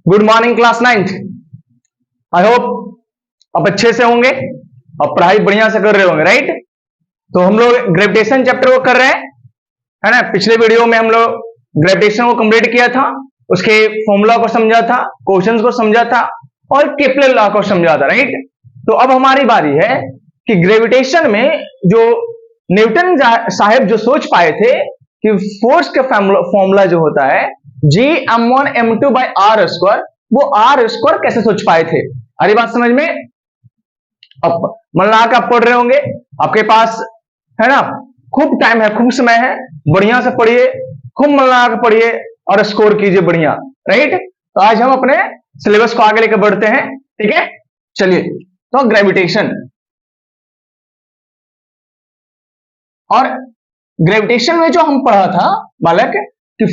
Good morning class 9th। I hope आप अच्छे से होंगे और पढ़ाई बढ़िया से कर रहे होंगे, राइट। तो हम लोग ग्रेविटेशन चैप्टर को कर रहे हैं, है ना। पिछले वीडियो में हम लोग ग्रेविटेशन को कंप्लीट किया था, उसके फॉर्मूला को समझा था, क्वेश्चंस को समझा था और केपलर लॉ को समझा था, राइट। तो अब हमारी बारी है कि ग्रेविटेशन में जो न्यूटन साहब जो सोच पाए थे कि फोर्स का फॉर्मूला जो होता है G m1m2 by r square, वो r स्क्वायर कैसे सोच पाए थे। अरे बात समझ में। अब मन लगा के आप पढ़ रहे होंगे, आपके पास है ना खूब टाइम है, खूब समय है, बढ़िया से पढ़िए, खूब मन लगा के पढ़िए और स्कोर कीजिए बढ़िया, राइट। तो आज हम अपने सिलेबस को आगे लेकर बढ़ते हैं, ठीक है। चलिए, तो ग्रेविटेशन और ग्रेविटेशन में जो हम पढ़ा था बालक कि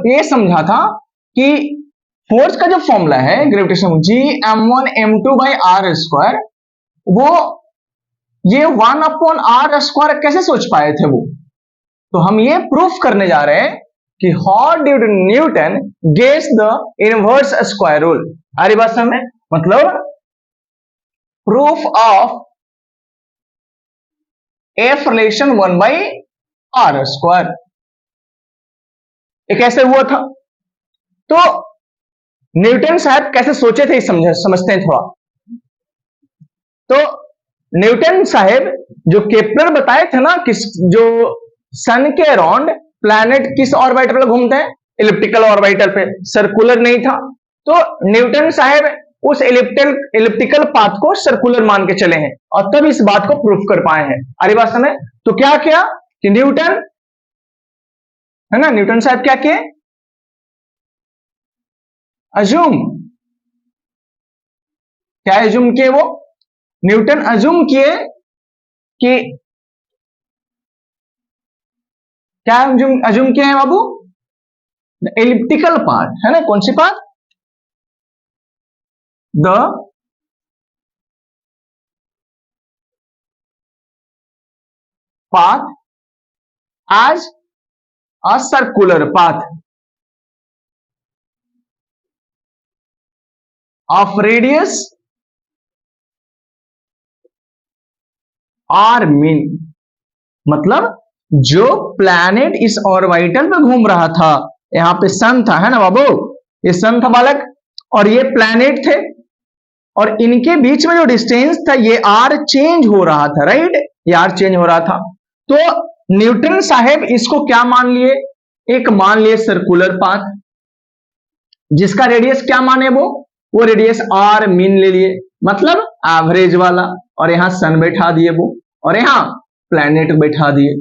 ये समझा था कि फोर्स का जो फॉर्मूला है gravitation G m1m2 by r square, वो ये 1/r² कैसे सोच पाए थे वो। तो हम ये प्रूफ करने जा रहे हैं कि how did Newton guess the inverse square rule. अरे बात समझ, मतलब proof of F relation 1/r²। ये कैसे हुआ था, तो न्यूटन साहब कैसे सोचे थे समझते हैं थोड़ा। तो न्यूटन साहब जो केपलर बताए थे ना कि जो सन के अराउंड प्लैनेट किस ऑर्बिटर पे घूमते हैं, इलिप्टिकल ऑर्बिटर पे, सर्कुलर नहीं था। तो न्यूटन साहब उस इलिप्टिकल पाथ को सर्कुलर मान के चले हैं और तब इस बात को प्रूफ कर पाए हैं। अरे बात समझ। तो क्या किया कि न्यूटन है ना, न्यूटन साहब क्या किए, अज्यूम, क्या अज्यूम किए वो, न्यूटन अज्यूम किए कि क्या अज्यूम किए हैं बाबू, एलिप्टिकल पाथ है ना, कौन सी path, the path as a circular path of radius R mean. मतलब जो प्लैनेट इस ऑर्बिटल पे घूम रहा था, यहां पे सन था, है ना बाबू, ये सन था बालक और ये प्लैनेट थे और इनके बीच में जो डिस्टेंस था ये आर चेंज हो रहा था, राइट, ये आर चेंज हो रहा था। तो न्यूटन साहब इसको क्या मान लिए, एक मान लिए सर्कुलर पाथ जिसका रेडियस क्या माने वो रेडियस आर मीन ले लिए, मतलब एवरेज वाला, और यहां सन बैठा दिए वो, और यहां प्लैनेट बैठा दिए।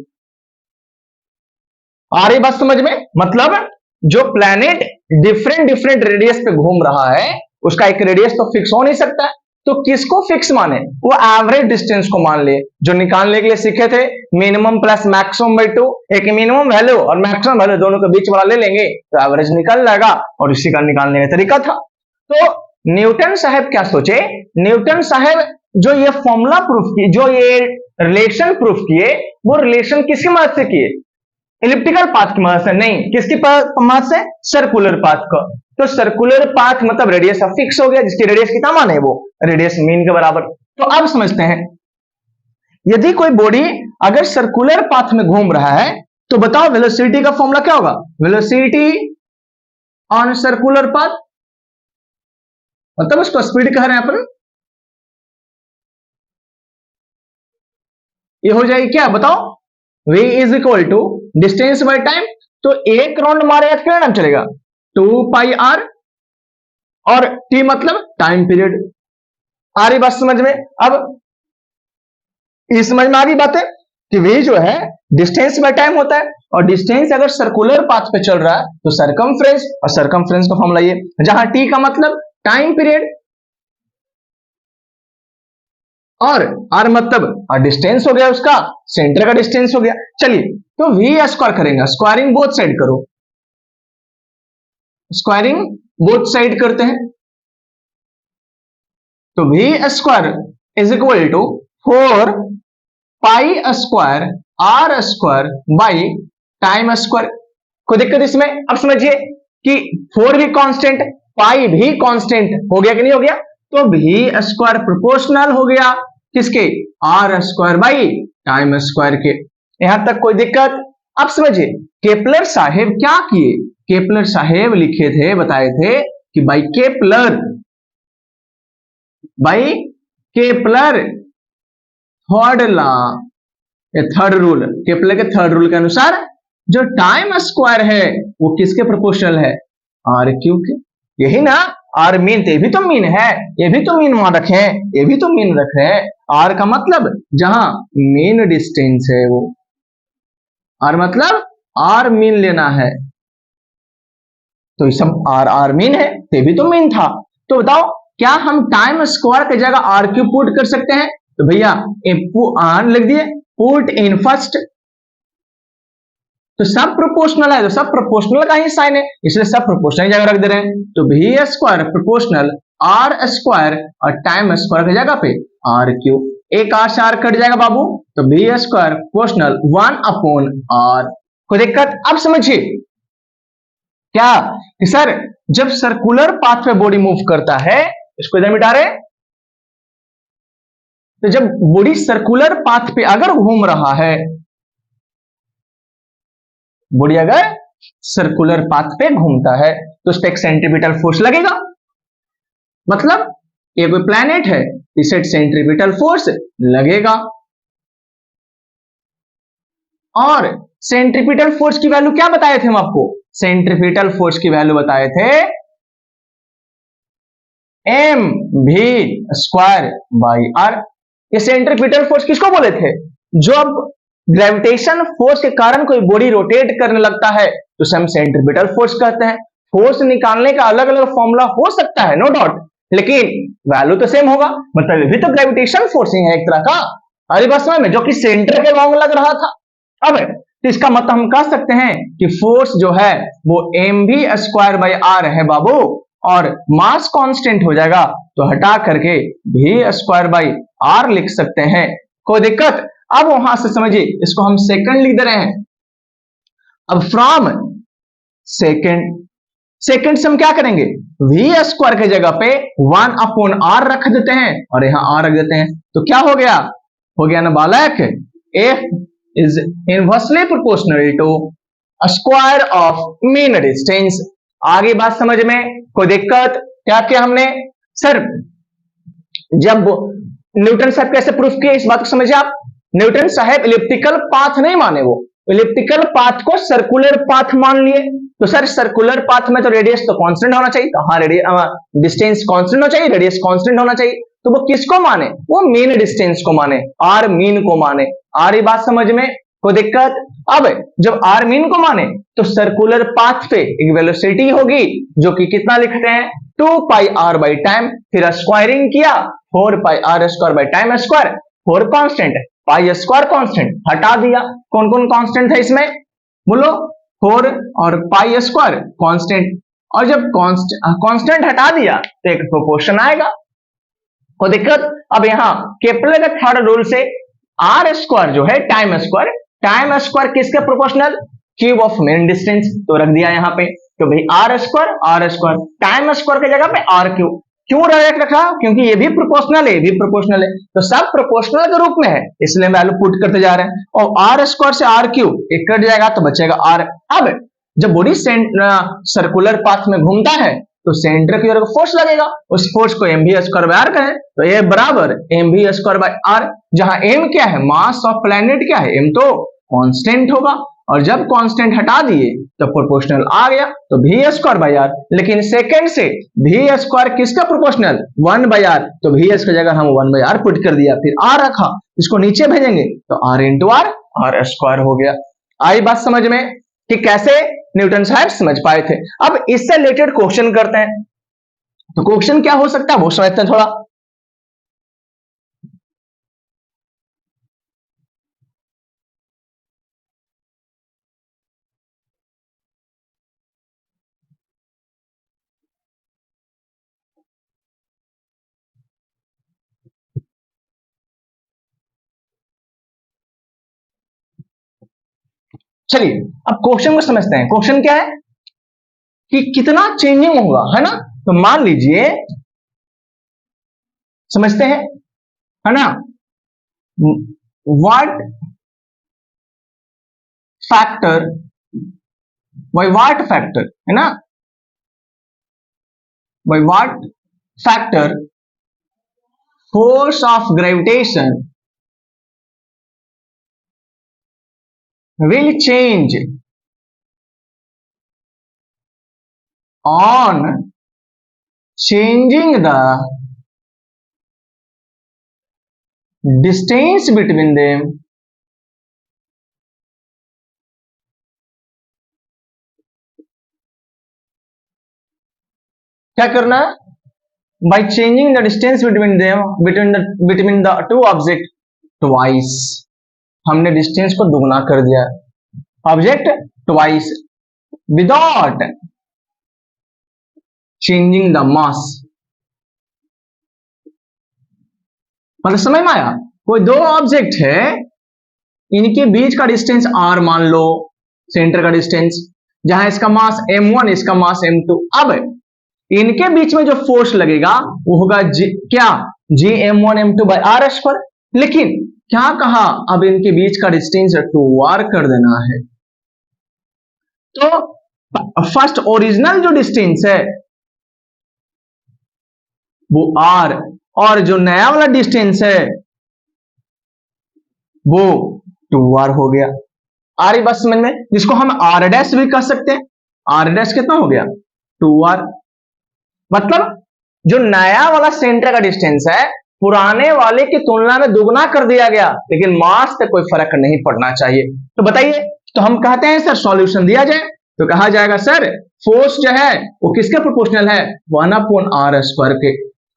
आ रही बात समझ में। मतलब जो प्लैनेट डिफरेंट रेडियस पे घूम रहा है उसका एक रेडियस तो फिक्स हो नहीं सकता, तो किसको फिक्स माने, वो एवरेज डिस्टेंस को मान ले, जो निकालने के लिए सीखे थे मिनिमम प्लस मैक्सिमम बाई 2, एक मिनिमम वैल्यू और मैक्सिमम वैल्यू दोनों के बीच वाला ले लेंगे तो एवरेज निकल जाएगा, और इसी का निकालने का तरीका था। तो न्यूटन साहब क्या सोचे, न्यूटन साहब जो ये फॉर्मूला प्रूफ किए, जो ये रिलेशन प्रूफ किए, वो रिलेशन किसकी मदद से किए, इलिप्टिकल पाथ की मदद से नहीं, किसकी मदद से, सर्कुलर पाथ का। तो सर्कुलर पाथ मतलब रेडियस अब फिक्स हो गया, जिसकी रेडियस कितना मान है वो रेडियस मीन के बराबर। तो अब समझते हैं, यदि कोई बॉडी अगर सर्कुलर पाथ में घूम रहा है तो बताओ वेलोसिटी का फॉर्मूला क्या होगा, वेलोसिटी ऑन सर्कुलर पाथ, मतलब उसको स्पीड कह रहे हैं अपन, ये हो जाएगी क्या बताओ, v is equal to distance by time. तो एक राउंड मारेगा तो कितना टाइम चलेगा, 2πr, और t मतलब टाइम पीरियड। आ रही बात समझ में। अब इस समझ में आ रही बात है कि v जो है डिस्टेंस बाय टाइम होता है, और डिस्टेंस अगर सर्कुलर पाथ पे चल रहा है तो सरकमफ्रेंस, और सरकमफ्रेंस का फॉर्मूला ये, जहां t का मतलब टाइम पीरियड और r मतलब डिस्टेंस हो गया, उसका सेंटर का डिस्टेंस हो गया। चलिए, तो v स्क्वायर करेंगे, स्क्वायरिंग बोथ साइड करो, स्क्वायरिंग बोथ साइड करते हैं, तो v square is equal to 4π² r² by time square. कोई दिक्कत इसमें। अब समझिए कि 4 भी कांस्टेंट पाई भी कांस्टेंट हो गया कि नहीं हो गया, तो भी स्क्वायर प्रोपोर्शनल हो गया किसके, R square by time square के। यहां तक कोई दिक्कत? अब समझिए केपलर साहेब क्या किए, केपलर साहेब लिखे थे, बताए थे कि by Kepler third law, third rule, Kepler के थर्ड रूल के अनुसार जो टाइम स्क्वायर है वो किसके प्रोपोर्शनल है, आर क्यू के। यही ना आर मीन, ये भी तो मीन है, ये भी तो मीन वहां रखे, ये भी तो मीन रख रहे हैं। आर का मतलब जहां मीन डिस्टेंस है वो, आर मतलब आर मीन लेना है, तो ये सब आर आर मीन है, ये भी तो मीन था। तो बताओ क्या हम टाइम स्क्वायर की जगह आर क्यू पुट कर सकते हैं? तो भैया आर लिख दिए, पुट इन फर्स्ट, तो सब प्रोपोर्शनल है, तो सब प्रोपोर्शनल का ही साइन है, इसलिए सब प्रोपोर्शनल जगह रख दे रहे हैं। तो भी स्क्वायर प्रोपोर्शनल आर स्क्वायर और टाइम स्क्वायर की जगह पे आर क्यू, एक आर से आर कट जाएगा बाबू, तो भी स्क्वायर प्रोपोर्शनल 1/r। कोई दिक्कत? अब समझिए क्या कि सर जब सर्कुलर पाथ पे बॉडी मूव करता है, इसको इधर मिटा रहे, तो जब बॉडी सर्कुलर पाथ पे अगर घूम रहा है, बॉडी अगर सर्कुलर पाथ पे घूमता है तो उस पर एक सेंट्रीपिटल फोर्स लगेगा, मतलब ये कोई प्लैनेट है, इसे सेंट्रीपिटल फोर्स लगेगा। और सेंट्रीपिटल फोर्स की वैल्यू क्या बताए थे हम आपको, सेंट्रीपिटल फोर्स की वैल्यू बताए थे एम भी स्क्वायर बाई आर। ये सेंट्रीपिटल फोर्स किसको बोले थे, जो अब ग्रेविटेशन फोर्स के कारण कोई बॉडी रोटेट करने लगता है तो उसे हम सेंट्रीपिटल फोर्स कहते हैं। फोर्स निकालने का अलग अलग फॉर्मूला हो सकता है, नो डाउट, लेकिन वैल्यू तो सेम होगा, मतलब ये भी तो ग्रेविटेशन फोर्स ही है एक तरह का। अरे बस में जो कि सेंटर के लॉन्ग लग रहा था। अब तो इसका मतलब हम कह सकते हैं कि फोर्स जो है वो एम भी स्क्वायर बाई आर है बाबू, और मास कांस्टेंट हो जाएगा तो हटा करके भी स्क्वायर बाई आर लिख सकते हैं। कोई दिक्कत? अब वहां से समझिए इसको हम सेकंड लिख दे रहे हैं। अब फ्रॉम सेकंड से हम क्या करेंगे, वी स्क्वायर की जगह पे 1/r रख देते हैं और यहां r रख देते हैं, तो क्या हो गया ना बालक, f is inversely proportional to square of mean distance. आगे बात समझ में? कोई दिक्कत? क्या किया हमने सर, जब न्यूटन साहब कैसे प्रूफ किए इस बात को समझिए आप। न्यूटन साहब इलिप्टिकल पाथ नहीं माने, वो इलिप्टिकल पाथ को सर्कुलर पाथ मान लिए। तो सर सर्कुलर पाथ में तो रेडियस तो कांस्टेंट होना चाहिए, तो हाँ डिस्टेंस कांस्टेंट होना चाहिए, रेडियस कांस्टेंट होना चाहिए, तो वो किसको माने, वो मीन डिस्टेंस को माने, आर मीन को माने। आ रही बात समझ में? कोई दिक्कत? अब जब आर मीन को माने तो सर्कुलर पाथ पे एक वेलोसिटी होगी जो कि कितना लिखते हैं 2πr बाई टाइम, फिर स्क्वायरिंग किया 4πr square by time square, 4 constant, pi square constant हटा दिया। कौन कौन कांस्टेंट है इसमें बोलो, 4 और पाई स्क्वायर कांस्टेंट, और जब कांस्टेंट हटा दिया तो एक प्रोपोर्शन आएगा। कोई दिक्कत? अब यहां केपलर के थर्ड रूल से आर स्क्वायर जो है टाइम स्क्वायर किसके proportional, cube of main distance, तो रख दिया यहां पे। तो भाई आर स्क्वायर टाइम स्क्वायर की जगह पे आर क्यूब, क्यों रखा, क्योंकि ये भी प्रोपोर्शनल है, ये भी प्रोपोर्शनल है, तो सब प्रोपोर्शनल के रूप में है, इसलिए वैल्यू पुट करते जा रहे हैं। और आर स्क्वायर से आर क्यूब एक कट जाएगा तो बचेगा आर। अब जब बॉडी सर्कुलर पाथ में घूमता है तो सेंटर की ओर फोर्स लगेगा, उस फोर्स को एम भी स्क्वायर बाय आर कहें, तो ये बराबर एम भी स्क्वायर बाय आर, जहां एम क्या है, मास ऑफ प्लैनेट क्या है, एम तो कांस्टेंट होगा, और जब कांस्टेंट हटा दिए तो प्रोपोर्शनल आ गया, तो भी स्क्वायर बाय आर। लेकिन सेकंड से भी स्क्वायर किसका प्रोपोर्शनल, 1 बाय आर, तो भी की जगह हम 1 बाय आर पुट कर दिया, फिर आर रखा, इसको नीचे भेजेंगे तो आर इंटू आर स्क्वायर हो गया। आई बात समझ में कि कैसे न्यूटन साहब समझ पाए थे। अब इससे रिलेटेड क्वेश्चन करते हैं, तो क्वेश्चन क्या हो सकता है वो समझते हैं थोड़ा। चलिए अब क्वेश्चन को समझते हैं। क्वेश्चन क्या है कि कितना चेंजिंग होगा, है ना, तो मान लीजिए, समझते हैं, है ना, what factor, by what factor, है ना, by what factor force of gravitation will change on changing the distance between them क्या करना है, by changing the distance between them, between the two object twice, हमने डिस्टेंस को दुगना कर दिया, object twice, without changing the mass. मतलब समझ में आया, कोई दो ऑब्जेक्ट है, इनके बीच का डिस्टेंस r मान लो, सेंटर का डिस्टेंस, जहां इसका मास m1, इसका मास m2। अब इनके बीच में जो फोर्स लगेगा वो होगा क्या, जी m1 m2 by R square. लेकिन क्या कहा, अब इनके बीच का डिस्टेंस 2r कर देना है। तो फर्स्ट ओरिजिनल जो डिस्टेंस है वो r, और जो नया वाला डिस्टेंस है वो 2r हो गया। आ रही बात समझ में, जिसको हम r डैश भी कह सकते हैं। r डैश कितना हो गया, 2r। मतलब जो नया वाला सेंटर का डिस्टेंस है पुराने वाले की तुलना में दुगना कर दिया गया, लेकिन मास से कोई फर्क नहीं पड़ना चाहिए। तो बताइए, तो हम कहते हैं सर सॉल्यूशन दिया जाए तो कहा जाएगा सर फोर्स जो है वो किसके प्रोपोर्शनल है, 1/r स्क्वायर के।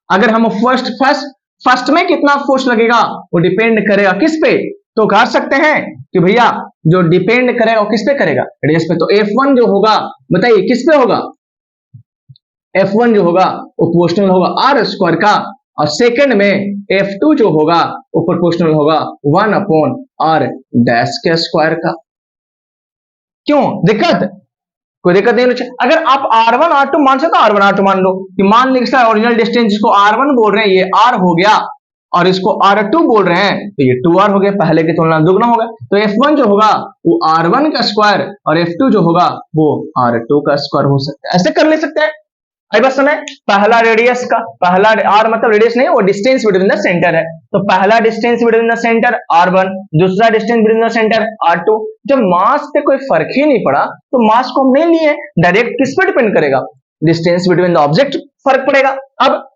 अगर हम फर्स्ट में कितना फोर्स लगेगा वो डिपेंड करेगा किस पे, तो कह सकते हैं कि भैया जो डिपेंड करेगा वो किस पे करेगा, रेडियस पे। तो F1 जो होगा, बताइए किस पे होगा, F1 जो होगा वो प्रोपोर्शनल होगा r स्क्वायर का, और सेकंड में F2 जो होगा वो प्रोपोर्शनल होगा 1/r डैश के स्क्वायर का। क्यों दिक्कत, कोई दिक्कत नहीं होनी। अगर आप r1 r2 मान सकते हो, r1 r2 मान लो कि मान लीजिए ओरिजिनल डिस्टेंस जिसको r1 बोल रहे हैं ये r हो गया, और इसको r2 बोल रहे हैं तो ये 2r हो गया, पहले की तुलना दुगना होगा। तो F1 जो होगा वो r1 का स्क्वायर और F2 जो होगा वो r2 का स्क्वायर हो सकता है। ऐसे कर ले सकते हैं। आई बात सुने, पहला रेडियस का, पहला r मतलब रेडियस नहीं, वो डिस्टेंस बिटवीन द सेंटर है। तो पहला distance between the centre r1, दूसरा distance between the centre r2। जब मास पे कोई फर्क ही नहीं पड़ा तो मास को हम नहीं लिए, डायरेक्ट किस पे डिपेंड करेगा, डिस्टेंस बिटवीन द ऑब्जेक्ट फर्क पड़ेगा। अब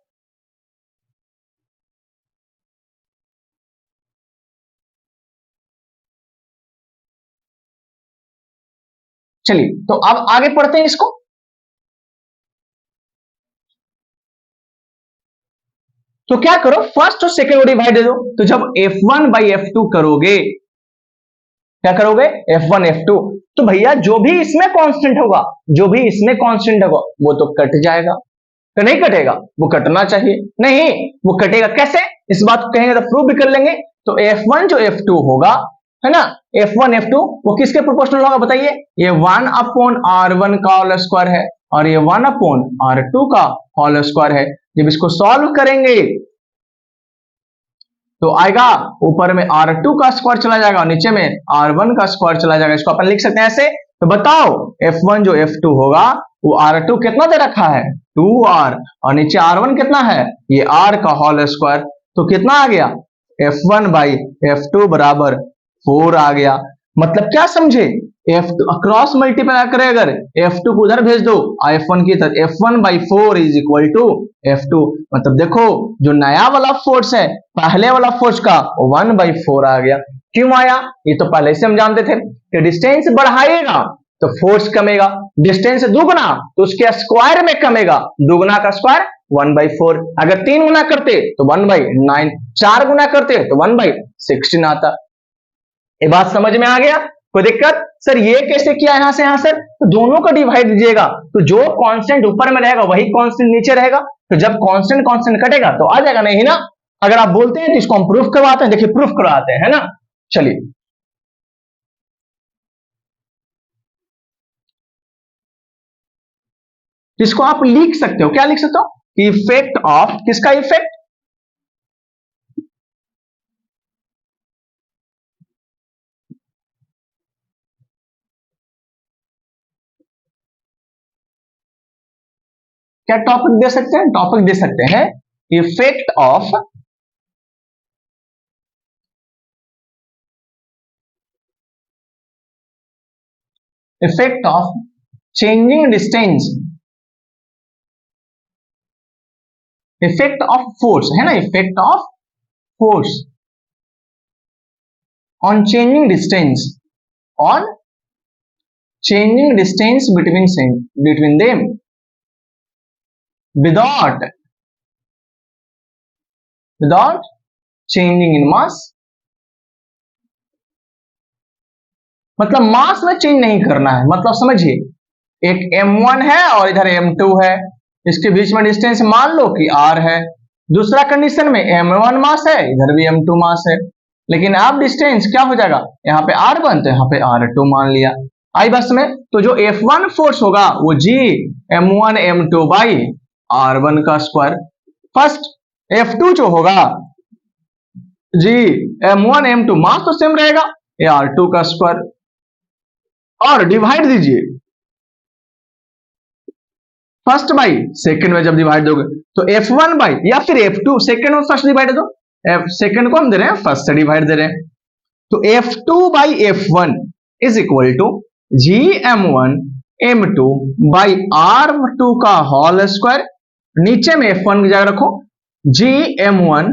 चलिए, तो अब आगे पढ़ते हैं इसको। तो क्या करो, फर्स्ट और सेकंड को डिवाइड दे दो। तो जब F1 बाई F2 करोगे, क्या करोगे, F1 F2, तो भैया जो भी इसमें कांस्टेंट होगा, जो भी इसमें कांस्टेंट होगा वो तो कट जाएगा। तो नहीं कटेगा, वो कटना चाहिए, नहीं वो कटेगा कैसे, इस बात को कहेंगे तो प्रूव भी कर लेंगे। तो F1 जो F2 होगा, है ना, F1 F2 वो किसके प्रोपोर्शनल होगा, बताइए, ये 1/r1 का होल स्क्वायर है और ये 1/r2 का होल स्क्वायर है। जब इसको सॉल्व करेंगे तो आएगा, ऊपर में r2 का स्क्वायर चला जाएगा और नीचे में r1 का स्क्वायर चला जाएगा। इसको अपन लिख सकते हैं ऐसे। तो बताओ F1 जो F2 होगा वो r2 कितना दे रखा है, 2r, और नीचे r1 कितना है, ये r का होल स्क्वायर। तो कितना आ गया, F1 बाई F2 बराबर 4 आ गया। मतलब क्या समझे, F2 क्रॉस मल्टीप्लाई करे, अगर F2 को उधर भेज दो F1 की तरफ, F1 by 4 is equal to F2। मतलब देखो जो नया वाला फोर्स है पहले वाला फोर्स का 1/4 आ गया। क्यों आया, ये तो पहले से हम जानते थे कि डिस्टेंस बढ़ाएगा तो फोर्स कमेगा, डिस्टेंस दुगना तो उसके स्क्वायर में कमेगा, दुगना का स्क्वायर 1/4। अगर 3 गुना करते तो 1/9, 4 गुना करते तो 1/16 आता। ये बात समझ में आ गया, कोई दिक्कत, सर ये कैसे किया यहां से यहां सर, तो दोनों को डिवाइड दीजिएगा तो जो कांस्टेंट ऊपर में रहेगा वही कांस्टेंट नीचे रहेगा। तो जब कांस्टेंट कांस्टेंट कटेगा तो आ जाएगा, नहीं ना। अगर आप बोलते हैं तो इसको हम प्रूफ करवाते हैं, देखिए प्रूफ करवाते हैं, है ना। चलिए जिसको आप लिख सकते हो, क्या लिख सकते हो, इफेक्ट ऑफ, किसका इफेक्ट, क्या टॉपिक दे सकते हैं, टॉपिक दे सकते हैं effect of changing distance, effect of force है ना, effect of force on changing distance, on changing distance between them without changing in mass, मतलब मास में चेंज नहीं करना है, मतलब समझिए एक m1 है और इधर m2 है, इसके बीच में डिस्टेंस मान लो कि r है, दूसरा कंडीशन में m1 मास है, इधर भी m2 मास है, लेकिन अब डिस्टेंस क्या हो जाएगा, यहाँ पे r1 तो यहाँ पे r2 मान लिया, आई बस में, तो जो F1 फोर्स होगा वो G m1 m2 by r1 का स्क्वायर, फर्स्ट F2 जो होगा G m1 m2 मास तो सेम रहेगा, ये r2 का स्क्वायर, और डिवाइड दीजिए फर्स्ट बाई सेकंड में, जब डिवाइड दोगे तो F1 बाई या फिर F2, सेकंड और फर्स्ट डिवाइड दो, सेकंड को हम दे रहे हैं, फर्स्ट से डिवाइड दे रहे हैं, तो F2 by F1 is equal to G m1 m2 by r2 का होल स्क्वायर, नीचे में F1 की जगह रखो जी m1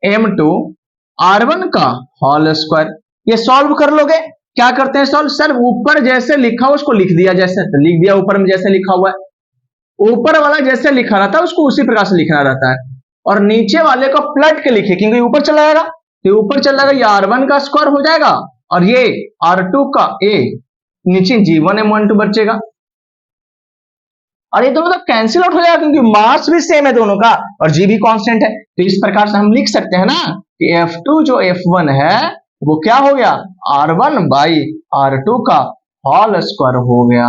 m2 r1 का होल स्क्वायर, ये सॉल्व कर लोगे, क्या करते हैं सॉल्व, सर ऊपर जैसे लिखा उसको लिख दिया, जैसे लिख दिया ऊपर में जैसे लिखा हुआ है, ऊपर वाला जैसे लिखा रहता है उसको उसी प्रकार से लिखना रहता है, और नीचे वाले को पलट के लिखिए क्योंकि ऊपर चला जाएगा, तो ऊपर चला जाएगा, ये r1 का स्क्वायर हो जाएगा और ये r2 का a, नीचे g1 m12 बचेगा, और ये दोनों तो कैंसिल आउट हो जाएगा क्योंकि मास भी सेम है दोनों का और जी भी कांस्टेंट है, तो इस प्रकार से हम लिख सकते हैं ना कि F2 जो F1 है वो क्या हो गया, R1 बाई R2 का होल स्क्वायर हो गया,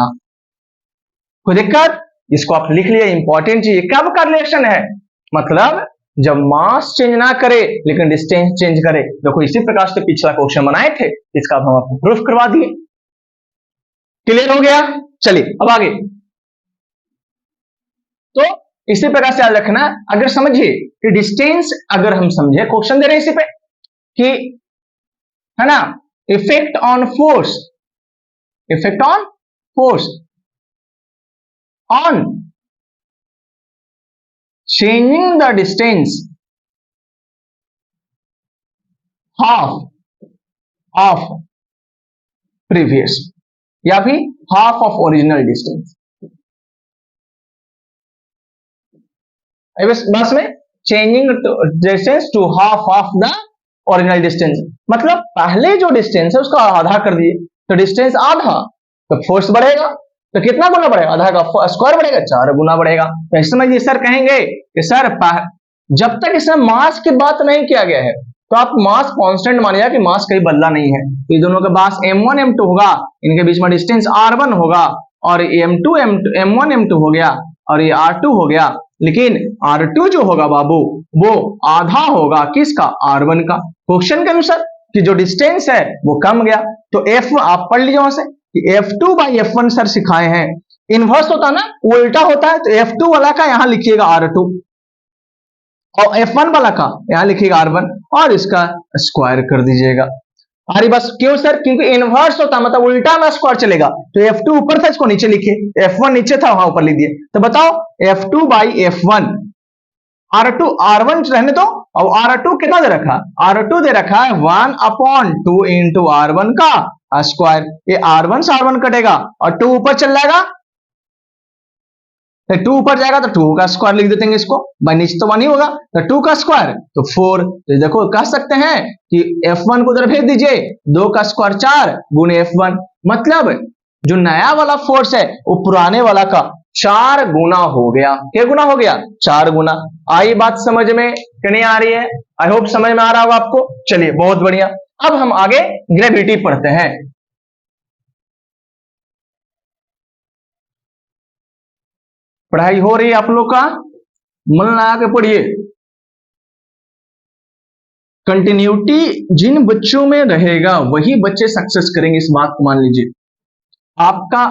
कोई दिक्कत, इसको आप लिख लिए, इंपॉर्टेंट चीज, कब का रिलेशन है, मतलब जब मास चेंज ना करे लेकिन डिस्टेंस चेंज करे, देखो इसी प्रकार से पिछला क्वेश्चन बनाए थे, इसका हम आपको प्रूफ करवा दिए, क्लियर हो गया, चलिए अब आगे, तो इसी प्रकार से याद रखना, अगर समझिए कि डिस्टेंस, अगर हम समझे क्वेश्चन दे रहे हैं इसी पे कि है ना, effect on force, effect on force on changing the distance half of previous, या फिर हाफ ऑफ ओरिजिनल डिस्टेंस, बस में changing distance to half of the original distance, मतलब पहले जो डिस्टेंस है उसका आधा कर दिए, तो डिस्टेंस आधा, तो फोर्स बढ़ेगा, तो कितना गुना बढ़ेगा, आधा का स्क्वायर बढ़ेगा, 4 गुना बढ़ेगा, तो इस समय ये सर कहेंगे कि सर जब तक इसमें मास की बात नहीं किया गया है तो आप मास कांस्टेंट मानिएगा कि मास कहीं बदला नहीं है, तो ये दोनों के पास m1 m2 होगा, इनके बीच में डिस्टेंस r1 होगा, और m2 m1 m2 हो गया और ये r2 हो गया, लेकिन R2 जो होगा बाबू वो आधा होगा किसका, R1 का, क्वेश्चन के अनुसार कि जो डिस्टेंस है वो कम गया, तो F आप पढ़ लीजिए वहां से कि F2 बाई F1 सर सिखाए हैं, इनवर्स होता है ना, उल्टा होता है, तो F2 वाला का यहां लिखिएगा R2 और F1 वाला का यहां लिखिएगा R1 और इसका स्क्वायर कर दीजिएगा, अरे बस क्यों सर, क्योंकि इनवर्स होता मतलब उल्टा में स्क्वायर चलेगा, तो F2 ऊपर था इसको नीचे लिखिए, F1 नीचे था वहां ऊपर लिख दिए, तो बताओ F2 by F1, R2 R1 रहने दो, और R2 कितना दे रखा, R2 दे रखा है 1/2 इंटू R1 का स्क्वायर, ये R1 से R1 कटेगा और 2 ऊपर चल जाएगा, तो 2 ऊपर जाएगा तो 2 का स्क्वायर लिख देते हैं इसको, भाई नीचे तो 1 ही होगा, तो 2 का स्क्वायर तो 4, तो देखो कह सकते हैं कि F1 को उधर भेज दीजिए, 2 का स्क्वायर 4 गुने F1, मतलब जो नया वाला फोर्स है वो पुराने वाला का 4 गुना हो गया, क्या गुना हो गया, 4 गुना, आई बात समझ में कि नहीं आ रही है, आई होप समझ में आ रहा होगा आपको, चलिए बहुत बढ़िया, अब हम आगे ग्रेविटी पढ़ते हैं, पढ़ाई हो रही है आप लोग का? मन लगा के पढ़िए। कंटिन्यूटी जिन बच्चों में रहेगा वही बच्चे सक्सेस करेंगे, इस बात को मान लीजिए। आपका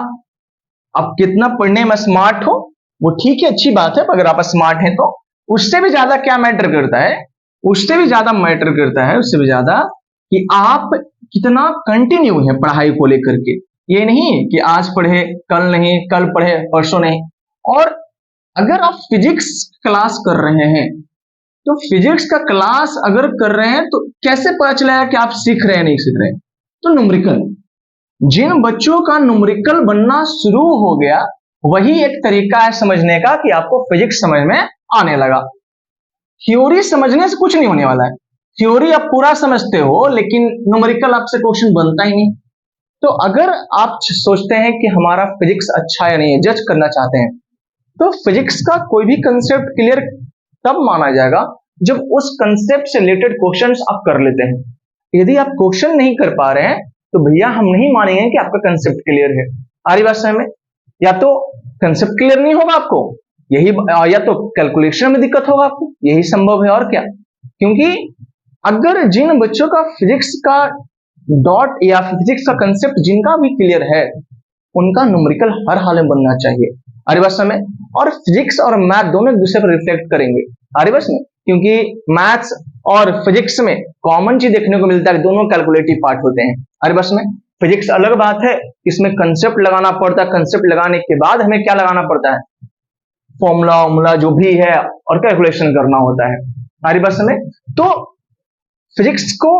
आप कितना पढ़ने में स्मार्ट हो वो ठीक है, अच्छी बात है, अगर आप स्मार्ट हैं तो उससे भी ज्यादा क्या मैटर करता है, उससे भी ज्यादा मैटर करता है, उससे भी ज्यादा कि आप कितना कंटिन्यू है पढ़ाई को लेकर के। ये नहीं कि आज पढ़े कल नहीं, कल पढ़े परसों नहीं। और अगर आप फिजिक्स क्लास कर रहे हैं तो फिजिक्स का क्लास अगर कर रहे हैं तो कैसे पता चलेगा कि आप सीख रहे हैं नहीं सीख रहे हैं? तो न्यूमेरिकल, जिन बच्चों का न्यूमेरिकल बनना शुरू हो गया वही एक तरीका है समझने का कि आपको फिजिक्स समझ में आने लगा। थ्योरी समझने से कुछ नहीं होने वाला है, थ्योरी आप पूरा समझते हो लेकिन न्यूमेरिकल आपसे क्वेश्चन बनता ही नहीं। तो अगर आप सोचते हैं कि हमारा फिजिक्स अच्छा है नहीं है, जज करना चाहते हैं, तो फिजिक्स का कोई भी कंसेप्ट क्लियर तब माना जाएगा जब उस कंसेप्ट से रिलेटेड क्वेश्चंस आप कर लेते हैं। यदि आप क्वेश्चन नहीं कर पा रहे हैं तो भैया हम नहीं मानेंगे कि आपका कंसेप्ट क्लियर है। आ रही बात समझ में? या तो कंसेप्ट क्लियर नहीं होगा आपको, यही, या तो कैलकुलेशन में दिक्कत होगा आपको, यही संभव है और क्या। क्योंकि अगर जिन बच्चों का फिजिक्स का डॉट या फिजिक्स का कंसेप्ट जिनका भी क्लियर है उनका न्यूमेरिकल हर हाल में बनना चाहिए। आ रही बात समझ में? और फिजिक्स और मैथ दोनों एक दूसरे पर रिफ्लेक्ट करेंगे। आ रही बात में? क्योंकि मैथ्स और फिजिक्स में कॉमन चीज देखने को मिलता है, दोनों कैलकुलेटिव पार्ट होते हैं। आ रही बात में? फिजिक्स अलग बात है, इसमें कंसेप्ट लगाना पड़ता है, कंसेप्ट लगाने के बाद हमें क्या लगाना पड़ता है, फॉर्मूला वॉर्मूला जो भी है और कैलकुलेशन करना होता है। आ रही बात समझ? तो फिजिक्स को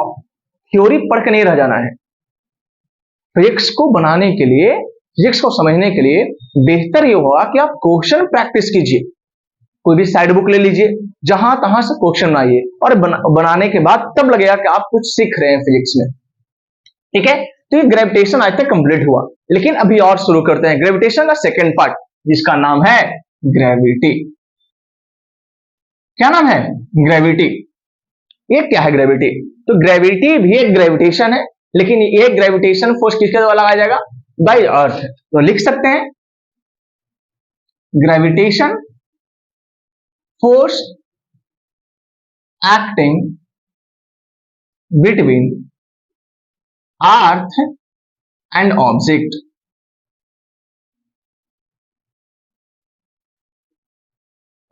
थ्योरी पढ़ के नहीं रह जाना है। फिजिक्स को बनाने के लिए, फिजिक्स को समझने के लिए बेहतर ये होगा कि आप क्वेश्चन प्रैक्टिस कीजिए। कोई भी साइड बुक ले लीजिए, जहां तहां से क्वेश्चन बनाइए और बनाने के बाद तब लगेगा कि आप कुछ सीख रहे हैं फिजिक्स में। ठीक है, तो ये ग्रेविटेशन आज तक कंप्लीट हुआ, लेकिन अभी और शुरू करते हैं ग्रेविटेशन का सेकेंड पार्ट, जिसका नाम है ग्रेविटी। क्या नाम है? ग्रेविटी। ये क्या है ग्रेविटी? तो ग्रेविटी भी एक ग्रेविटेशन है, लेकिन ये ग्रेविटेशन फोर्स किसके द्वारा लगाया जाएगा? बाय अर्थ। तो लिख सकते हैं gravitation force acting between earth and object.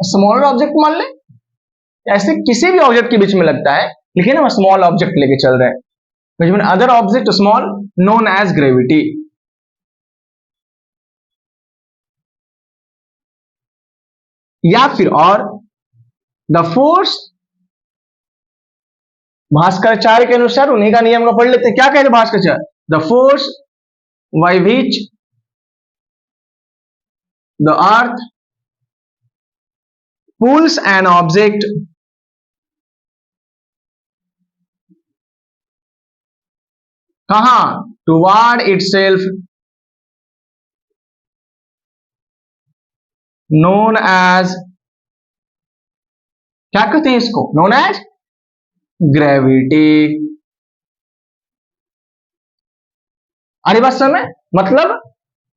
Smaller object मान ले, ऐसे किसी भी ऑब्जेक्ट के बीच में लगता है, लेकिन हम स्मॉल ऑब्जेक्ट लेके चल रहे हैं, between other object small, known as gravity. या फिर और द फोर्स, भास्कराचार्य के अनुसार उन्हीं का नियम का पढ़ लेते हैं। क्या कहते हैं Bhaskaracharya? The force by which the earth pulls an object कहां? toward itself known as, क्या कहते हैं इसको? known as gravity. अरे बात समझ? मतलब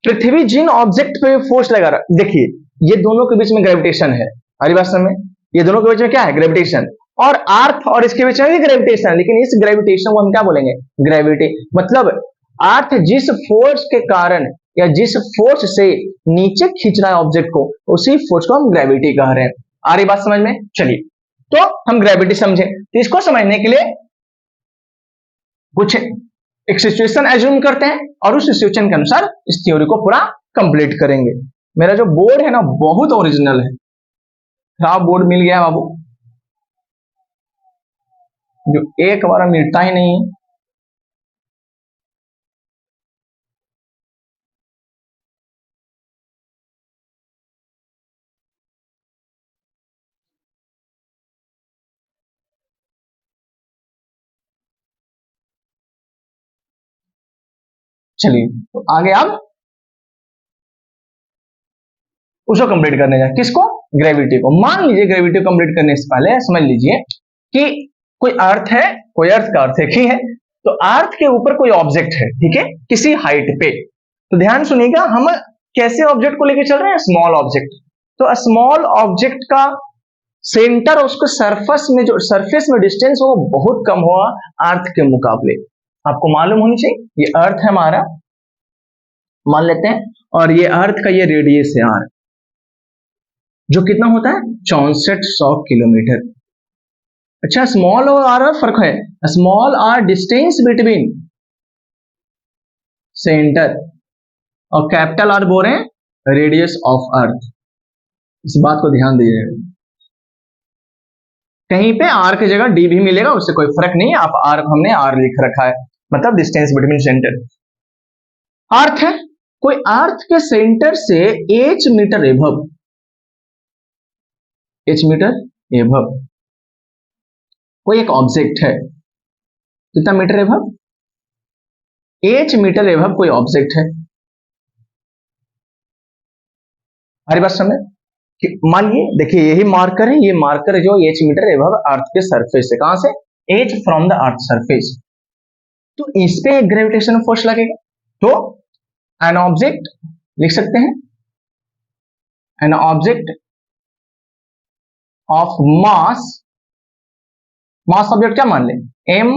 पृथ्वी जिन ऑब्जेक्ट पे फोर्स लगा रहा, देखिए ये दोनों के बीच में ग्रेविटेशन है। अरे बात समझ? ये दोनों के बीच में क्या है? ग्रेविटेशन। और अर्थ और इसके बीच में भी ग्रेविटेशन, लेकिन इस ग्रेविटेशन को हम क्या बोलेंगे? ग्रेविटी। मतलब अर्थ जिस फोर्स के कारण या जिस फोर्स से नीचे खींच रहा है ऑब्जेक्ट को, उसी फोर्स को हम ग्रेविटी कह रहे हैं। आ रही बात समझ में? चलिए, तो हम ग्रेविटी समझे, तो इसको समझने के लिए कुछ एक सिचुएशन एज्यूम करते हैं और उस सिचुएशन के अनुसार इस थ्योरी को पूरा कंप्लीट करेंगे। मेरा जो बोर्ड है ना बहुत ओरिजिनल है, खराब बोर्ड मिल गया बाबू, जो एक बार मिलता ही नहीं है। चलिए तो आगे अब उसको कंप्लीट करने जाए, किसको? ग्रेविटी को। मान लीजिए ग्रेविटी को कंप्लीट करने से पहले समझ लीजिए कि कोई अर्थ है, कोई अर्थ का अर्थ एक ही है, तो अर्थ के ऊपर कोई ऑब्जेक्ट है, ठीक है, किसी हाइट पे। तो ध्यान सुनिएगा, हम कैसे ऑब्जेक्ट को लेकर चल रहे हैं? Small object. तो स्मॉल ऑब्जेक्ट का सेंटर और उसके सरफेस में डिस्टेंस वो बहुत कम हुआ अर्थ के मुकाबले। आपको मालूम होनी चाहिए ये अर्थ है हमारा, मान लेते हैं, और ये अर्थ का ये रेडियस है आर, जो कितना होता है 6400 किलोमीटर। अच्छा, स्मॉल और आर फर्क है, small R distance between centre और कैपिटल आर बोल रहे हैं रेडियस ऑफ अर्थ। इस बात को ध्यान दीजिएगा, कहीं पे आर की जगह डी भी मिलेगा, उससे कोई फर्क नहीं है। आप आर, हमने आर लिख रखा है, मतलब डिस्टेंस बिटवीन सेंटर। अर्थ है, कोई अर्थ के सेंटर से H metre above, H metre above कोई एक ऑब्जेक्ट है, कितना metre above, H metre above कोई ऑब्जेक्ट है। हमारी बात समझ, मानिए देखिए यही मार्कर है, ये मार्कर जो एच मीटर एभव अर्थ के सरफेस से, कहां से, H from the earth surface, तो इस पे एक ग्रेविटेशन फोर्स लगेगा। तो एन ऑब्जेक्ट लिख सकते हैं, N object of mass, mass object क्या मान ले, एम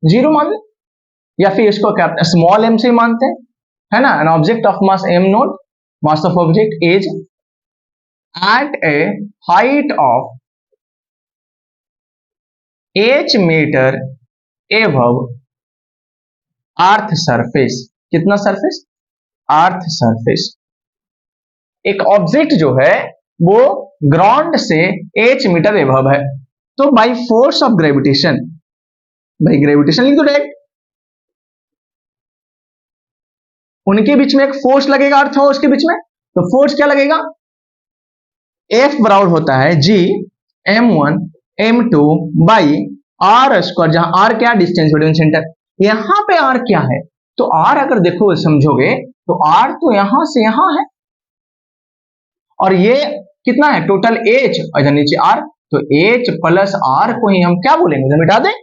जीरो मान ले, या फिर इसको क्या स्मॉल एम से ही मानते हैं, है ना। An object of mass M note, mass of object is at a height of h meter above earth surface, कितना सरफेस, अर्थ सरफेस। एक ऑब्जेक्ट जो है वो ग्राउंड से h मीटर एबव है, तो बाई फोर्स ऑफ ग्रेविटेशन, भाई gravitation लिख दो डायरेक्ट, उनके बीच में एक फोर्स लगेगा अर्थ हो उसके बीच में, तो फोर्स क्या लगेगा, एफ बराबर होता है G m1 m2 by R square, जहां आर क्या डिस्टेंस बिटवीन सेंटर, यहां पे आर क्या है, तो आर अगर देखो समझोगे तो आर तो यहां से यहां है, और ये कितना है टोटल एच, और इधर नीचे आर, तो एच प्लस आर को ही हम क्या बोलेंगे, इधर मिटा दें।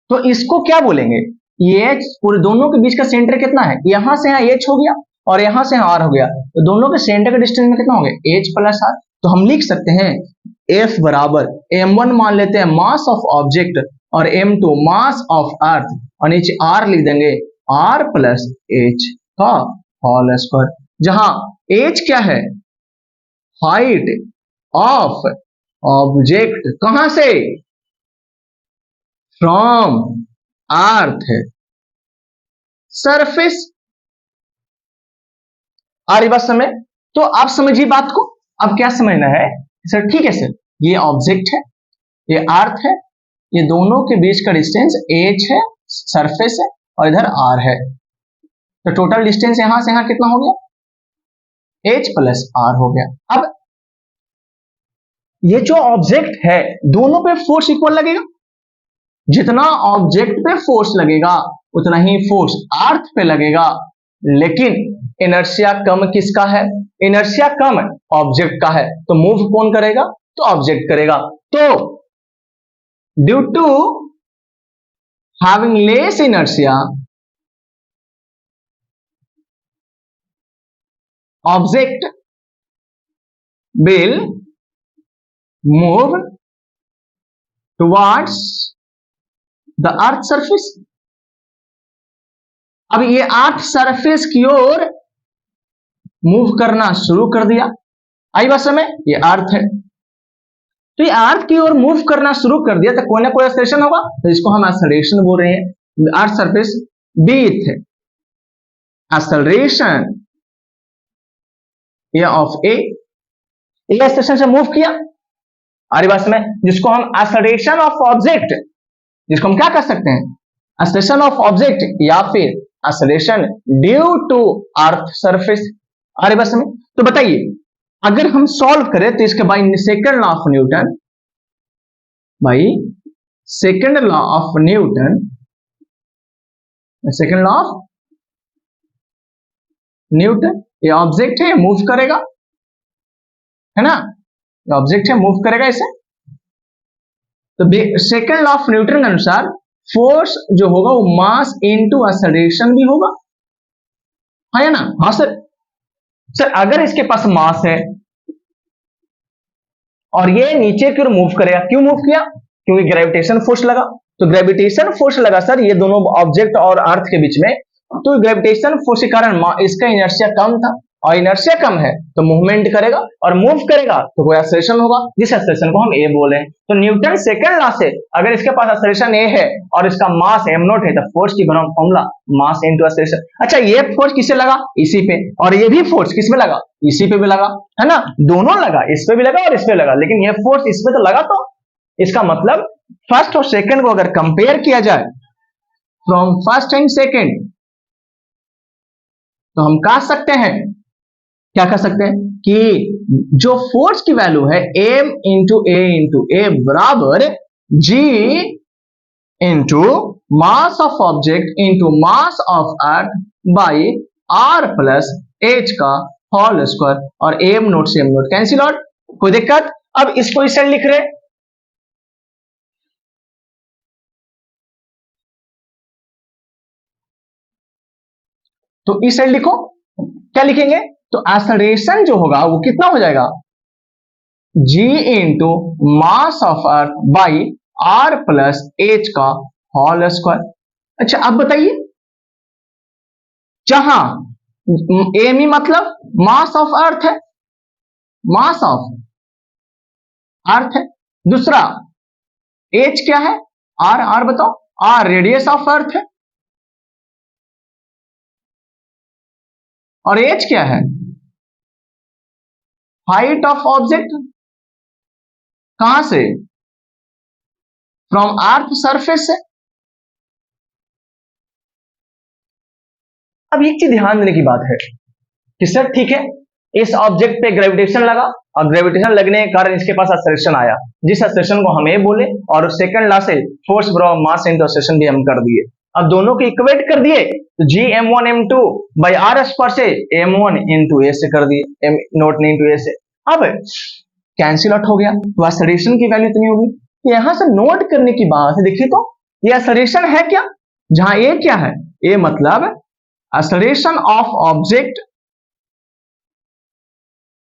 तो इसको क्या बोलेंगे, ये एच, पूरे दोनों के बीच का सेंटर कितना है, यहां से यहां एच हो गया और यहां से आर हो गया, तो दोनों के सेंटर का डिस्टेंस में कितना हो गया, एच प्लस आर। तो हम लिख सकते हैं एफ बराबर m1 मान लेते हैं मास ऑफ ऑब्जेक्ट, और m2 मास ऑफ अर्थ, और नीचे आर लिख देंगे आर प्लस एच का होल स्क्वायर, जहां एच क्या है, हाइट ऑफ ऑब्जेक्ट, कहां से, फ्रॉम अर्थ सरफेस। आ रही बात समझ, तो आप समझिए बात को, अब क्या समझना है सर, ठीक है सर, ये ऑब्जेक्ट है, ये अर्थ है, ये दोनों के बीच का डिस्टेंस एच है, सरफेस है, और इधर आर है, तो टोटल डिस्टेंस यहां से यहां कितना हो गया, एच प्लस आर हो गया। अब ये जो ऑब्जेक्ट है दोनों पे फोर्स इक्वल लगेगा, जितना ऑब्जेक्ट पे फोर्स लगेगा उतना ही फोर्स अर्थ पे लगेगा, लेकिन इनर्शिया कम किसका है, इनर्शिया कम ऑब्जेक्ट का है, तो मूव कौन करेगा, तो ऑब्जेक्ट करेगा। तो due to having less inertia, object will move towards the earth surface. अब ये अर्थ सरफेस की ओर मूव करना शुरू कर दिया, आई बात समझ, ये अर्थ है, तो ये अर्थ की ओर मूव करना शुरू कर दिया, तो कोई ना कोई एक्सेलरेशन होगा, तो इसको हम एक्सेलरेशन बोल रहे हैं, अर्थ सरफेस विथ एक्सेलरेशन ये ऑफ ए, एक्सेलरेशन से मूव किया, अरे बात में, जिसको हम एक्सेलरेशन ऑफ ऑब्जेक्ट, जिसको हम क्या कर सकते हैं, एक्सेलरेशन ऑफ ऑब्जेक्ट या फिर acceleration due to earth surface. अरे बस में, तो बताइए अगर हम सॉल्व करें तो इसके by second law of Newton, भाई second law of Newton, second law of Newton, ये ऑब्जेक्ट है मूव करेगा, है ना, ऑब्जेक्ट है, मूव करेगा इसे। तो सेकंड लॉ ऑफ न्यूटन के अनुसार फोर्स जो होगा वो मास इनटू एक्सेलरेशन भी होगा, है ना? हाँ सर। सर अगर इसके पास मास है और ये नीचे की ओर मूव करेगा, क्यों मूव किया? क्योंकि ग्रेविटेशन फोर्स लगा। तो ग्रेविटेशन फोर्स लगा सर ये दोनों ऑब्जेक्ट और अर्थ के बीच में, तो ग्रेविटेशन फोर्स के कारण इसका इनर्शिया कम था, और इनर्शिया कम है तो मूवमेंट करेगा, और मूव करेगा तो कोई एक्सेलरेशन होगा, जिस एक्सेलरेशन को हम ए बोले। तो न्यूटन सेकंड लॉ से अगर इसके पास एक्सेलरेशन ए है और इसका मास m नॉट है, तो फोर्स की फॉर्मूला मास इनटू एक्सेलरेशन। अच्छा ये फोर्स किसे लगा? इसी पे, और ये भी फोर्स किस पे लगा? इसी पे भी लगा, है ना? दोनों लगा, इस पे भी लगा और इस पे लगा, लेकिन ये फोर्स इस पे तो लगा। तो इसका मतलब फर्स्ट और सेकंड को अगर कंपेयर किया जाए फ्रॉम फर्स्ट एंड सेकंड, तो हम कह सकते हैं, क्या कह सकते हैं कि जो फोर्स की वैल्यू है m इंटू ए बराबर g into mass of object into mass of earth by r plus h का होल स्क्वायर, और m नोट से m नोट कैंसिल आउट, कोई दिक्कत? अब इसको इस साइड लिख रहे, तो इस साइड लिखो, क्या लिखेंगे? तो एक्सेलरेशन जो होगा वो कितना हो जाएगा? g into mass of earth by r plus h का होल स्क्वायर। अच्छा अब बताइए, जहां एम ई मतलब मास ऑफ अर्थ है, मास ऑफ अर्थ है, दूसरा h क्या है? r बताओ, r रेडियस ऑफ अर्थ है, और h क्या है? हाइट ऑफ ऑब्जेक्ट, कहां से? फ्रॉम अर्थ सरफेस से। अब एक चीज ध्यान देने की बात है कि सर ठीक है, इस ऑब्जेक्ट पे ग्रेविटेशन लगा, और ग्रेविटेशन लगने के कारण इसके पास एक्सेलरेशन आया, जिस एक्सेलरेशन को हम ए बोले, और सेकंड लॉ से फोर्स बराबर मास इनटू एक्सेलरेशन भी हम कर दिए। अब दोनों को इक्वेट कर दिए, तो जी m1 m2 by R square से m1 इंटू ए से कर दिए, m नोट इंटू ए से। अब कैंसिल आउट हो गया, तो एक्सेलरेशन की वैल्यू इतनी होगी। यहां से नोट करने की बात है, देखिए तो ये एक्सेलरेशन है क्या? जहां ए क्या है? ए मतलब acceleration of object,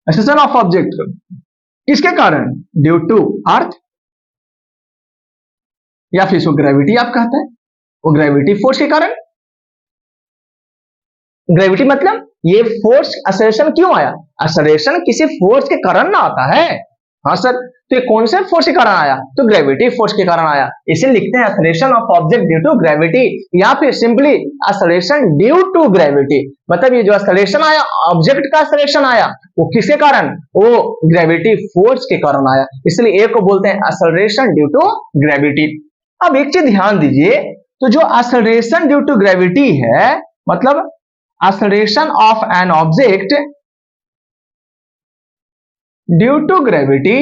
acceleration of object किसके कारण? ड्यू टू अर्थ, या फिर इसको ग्रेविटी आप कहते हैं, वो ग्रेविटी फोर्स के कारण। ग्रेविटी मतलब ये फोर्स एक्सेलरेशन क्यों आया? एक्सेलरेशन किसी फोर्स के कारण ना आता है। हाँ सर, तो ये कौन से फोर्स के कारण आया? तो ग्रेविटी फोर्स के कारण आया। इसे लिखते हैं acceleration of object due to gravity, या फिर simply acceleration due to gravity. मतलब ये जो एक्सेलरेशन आया, ऑब्जेक्ट का एक्सेलरेशन आया, वो किसके कारण? वो ग्रेविटी फोर्स के कारण आया, इसलिए ए को बोलते हैं एक्सेलरेशन ड्यू टू ग्रेविटी। अब एक चीज ध्यान दीजिए, तो जो एक्सेलरेशन ड्यू टू ग्रेविटी है, मतलब acceleration of an object due to gravity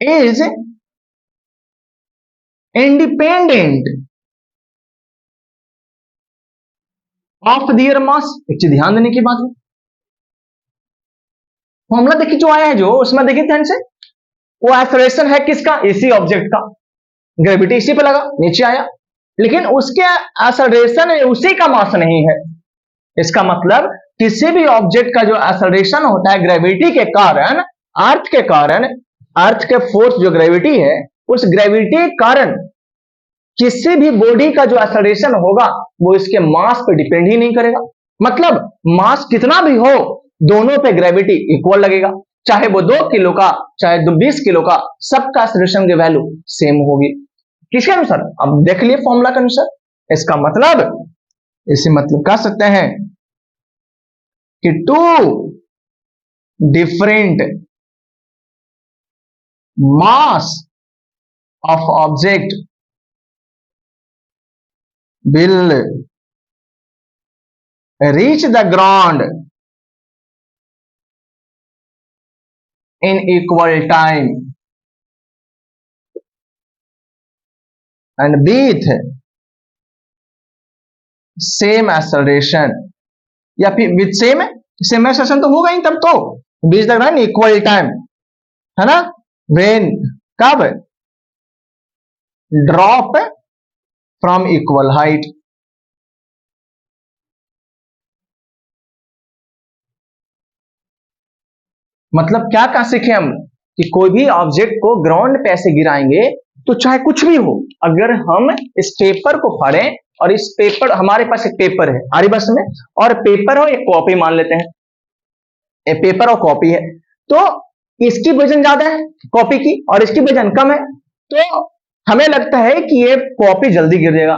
is independent of their mass। एक चीज ध्यान देने की बात है, फॉर्मूला देखिए जो आया है, जो उसमें देखिए ध्यान से, वो एक्सेलरेशन है किसका? इसी ऑब्जेक्ट का, ग्रेविटी इसी पे लगा, नीचे आया, लेकिन उसके एक्सेलरेशन में उसी का मास नहीं है। इसका मतलब किसी भी ऑब्जेक्ट का जो एक्सेलरेशन होता है ग्रेविटी के कारण, अर्थ के कारण, अर्थ के फोर्स जो ग्रेविटी है, उस ग्रेविटी के कारण किसी भी बॉडी का जो एक्सेलरेशन होगा वो इसके मास पे डिपेंड ही नहीं करेगा। मतलब मास कितना भी हो, दोनों पे ग्रेविटी इक्वल लगेगा, चाहे वो 2 किलो का, चाहे 20 किलो का, सबका एक्सेलरेशन की वैल्यू सेम होगी। किसके अनुसार? अब देख लिए फॉर्मूला के अनुसार। इसका मतलब, इसे मतलब कह सकते हैं कि two different mass of object will reach the ground in equal time and with same acceleration, या फिर विथ सेम एक्सेलरेशन तो होगा ही तब तो, बीच तक रन इक्वल टाइम, है ना, वेन, कब, ड्रॉप फ्रॉम इक्वल हाइट। मतलब क्या कह सीखे हम कि कोई भी ऑब्जेक्ट को ग्राउंड पे ऐसे गिराएंगे तो चाहे कुछ भी हो, अगर हम इस पेपर को फाड़ें और इस पेपर, हमारे पास एक पेपर है आरी बस में, और पेपर हो एक कॉपी मान लेते हैं, ये पेपर और कॉपी है, तो इसकी वजन ज्यादा है कॉपी की और इसकी वजन कम है, तो हमें लगता है कि ये कॉपी जल्दी गिरेगा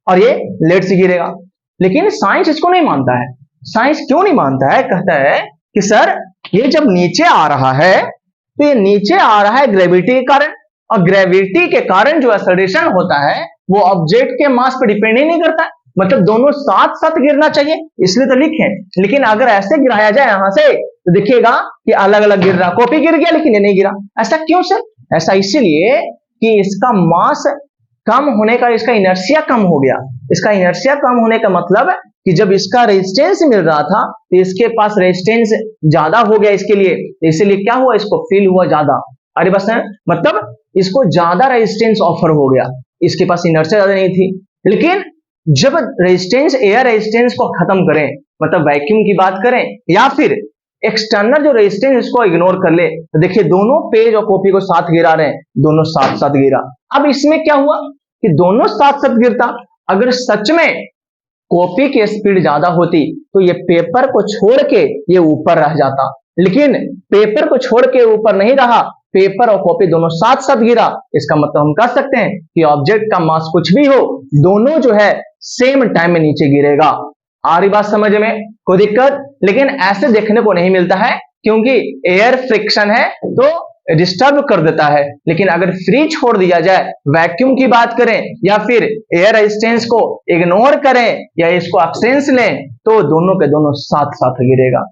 और ये लेट से गिरेगा। लेकिन साइंस इसको नहीं मानता है। साइंस क्यों नहीं मानता है? कहता है कि सर ये जब नीचे आ रहा है तो ये नीचे आ रहा है ग्रेविटी के कारण, और ग्रेविटी के कारण जो एक्सेलरेशन होता है वो ऑब्जेक्ट के मास पर डिपेंड ही नहीं करता, मतलब दोनों साथ साथ गिरना चाहिए, इसलिए तो लिखे। लेकिन अगर ऐसे गिराया जाए यहां से तो देखिएगा कि अलग अलग गिर रहा, कॉपी गिर गया लेकिन ये नहीं गिरा। ऐसा क्यों सर? ऐसा इसीलिए कि इसका मास कम होने का, इसका इनर्शिया कम हो गया। इसका इनर्शिया कम होने का मतलब कि जब इसका रेजिस्टेंस मिल रहा था तो इसके पास रेजिस्टेंस ज्यादा हो गया इसके लिए, इसलिए क्या हुआ, इसको फील हुआ ज्यादा। अरे बस है, मतलब इसको ज्यादा रेजिस्टेंस ऑफर हो गया, इसके पास इनर्शिया ज्यादा नहीं थी। लेकिन जब रेजिस्टेंस, एयर रेजिस्टेंस को खत्म करें, मतलब वैक्यूम की बात करें या फिर एक्सटर्नल जो रेजिस्टेंस इसको इग्नोर कर ले, तो देखिए दोनों पेज और कॉपी को साथ गिरा रहे हैं, दोनों साथ साथ गिरा। अब इसमें क्या हुआ कि दोनों साथ साथ गिरता, अगर सच में कॉपी की स्पीड ज्यादा होती तो ये पेपर को छोड़ के ये ऊपर रह जाता, लेकिन पेपर को छोड़ के ऊपर नहीं रहा, पेपर और कॉपी दोनों साथ साथ गिरा। इसका मतलब हम कह सकते हैं कि ऑब्जेक्ट का मास कुछ भी हो, दोनों जो है सेम टाइम में नीचे गिरेगा। आ रही बात समझ में? कोई दिक्कत? लेकिन ऐसे देखने को नहीं मिलता है क्योंकि एयर फ्रिक्शन है तो डिस्टर्ब कर देता है। लेकिन अगर फ्री छोड़ दिया जाए, वैक्यूम की बात करें या फिर एयर रेजिस्टेंस को इग्नोर करें या इसको एक्सेंस लें, तो दोनों के दोनों साथ साथ गिरेगा।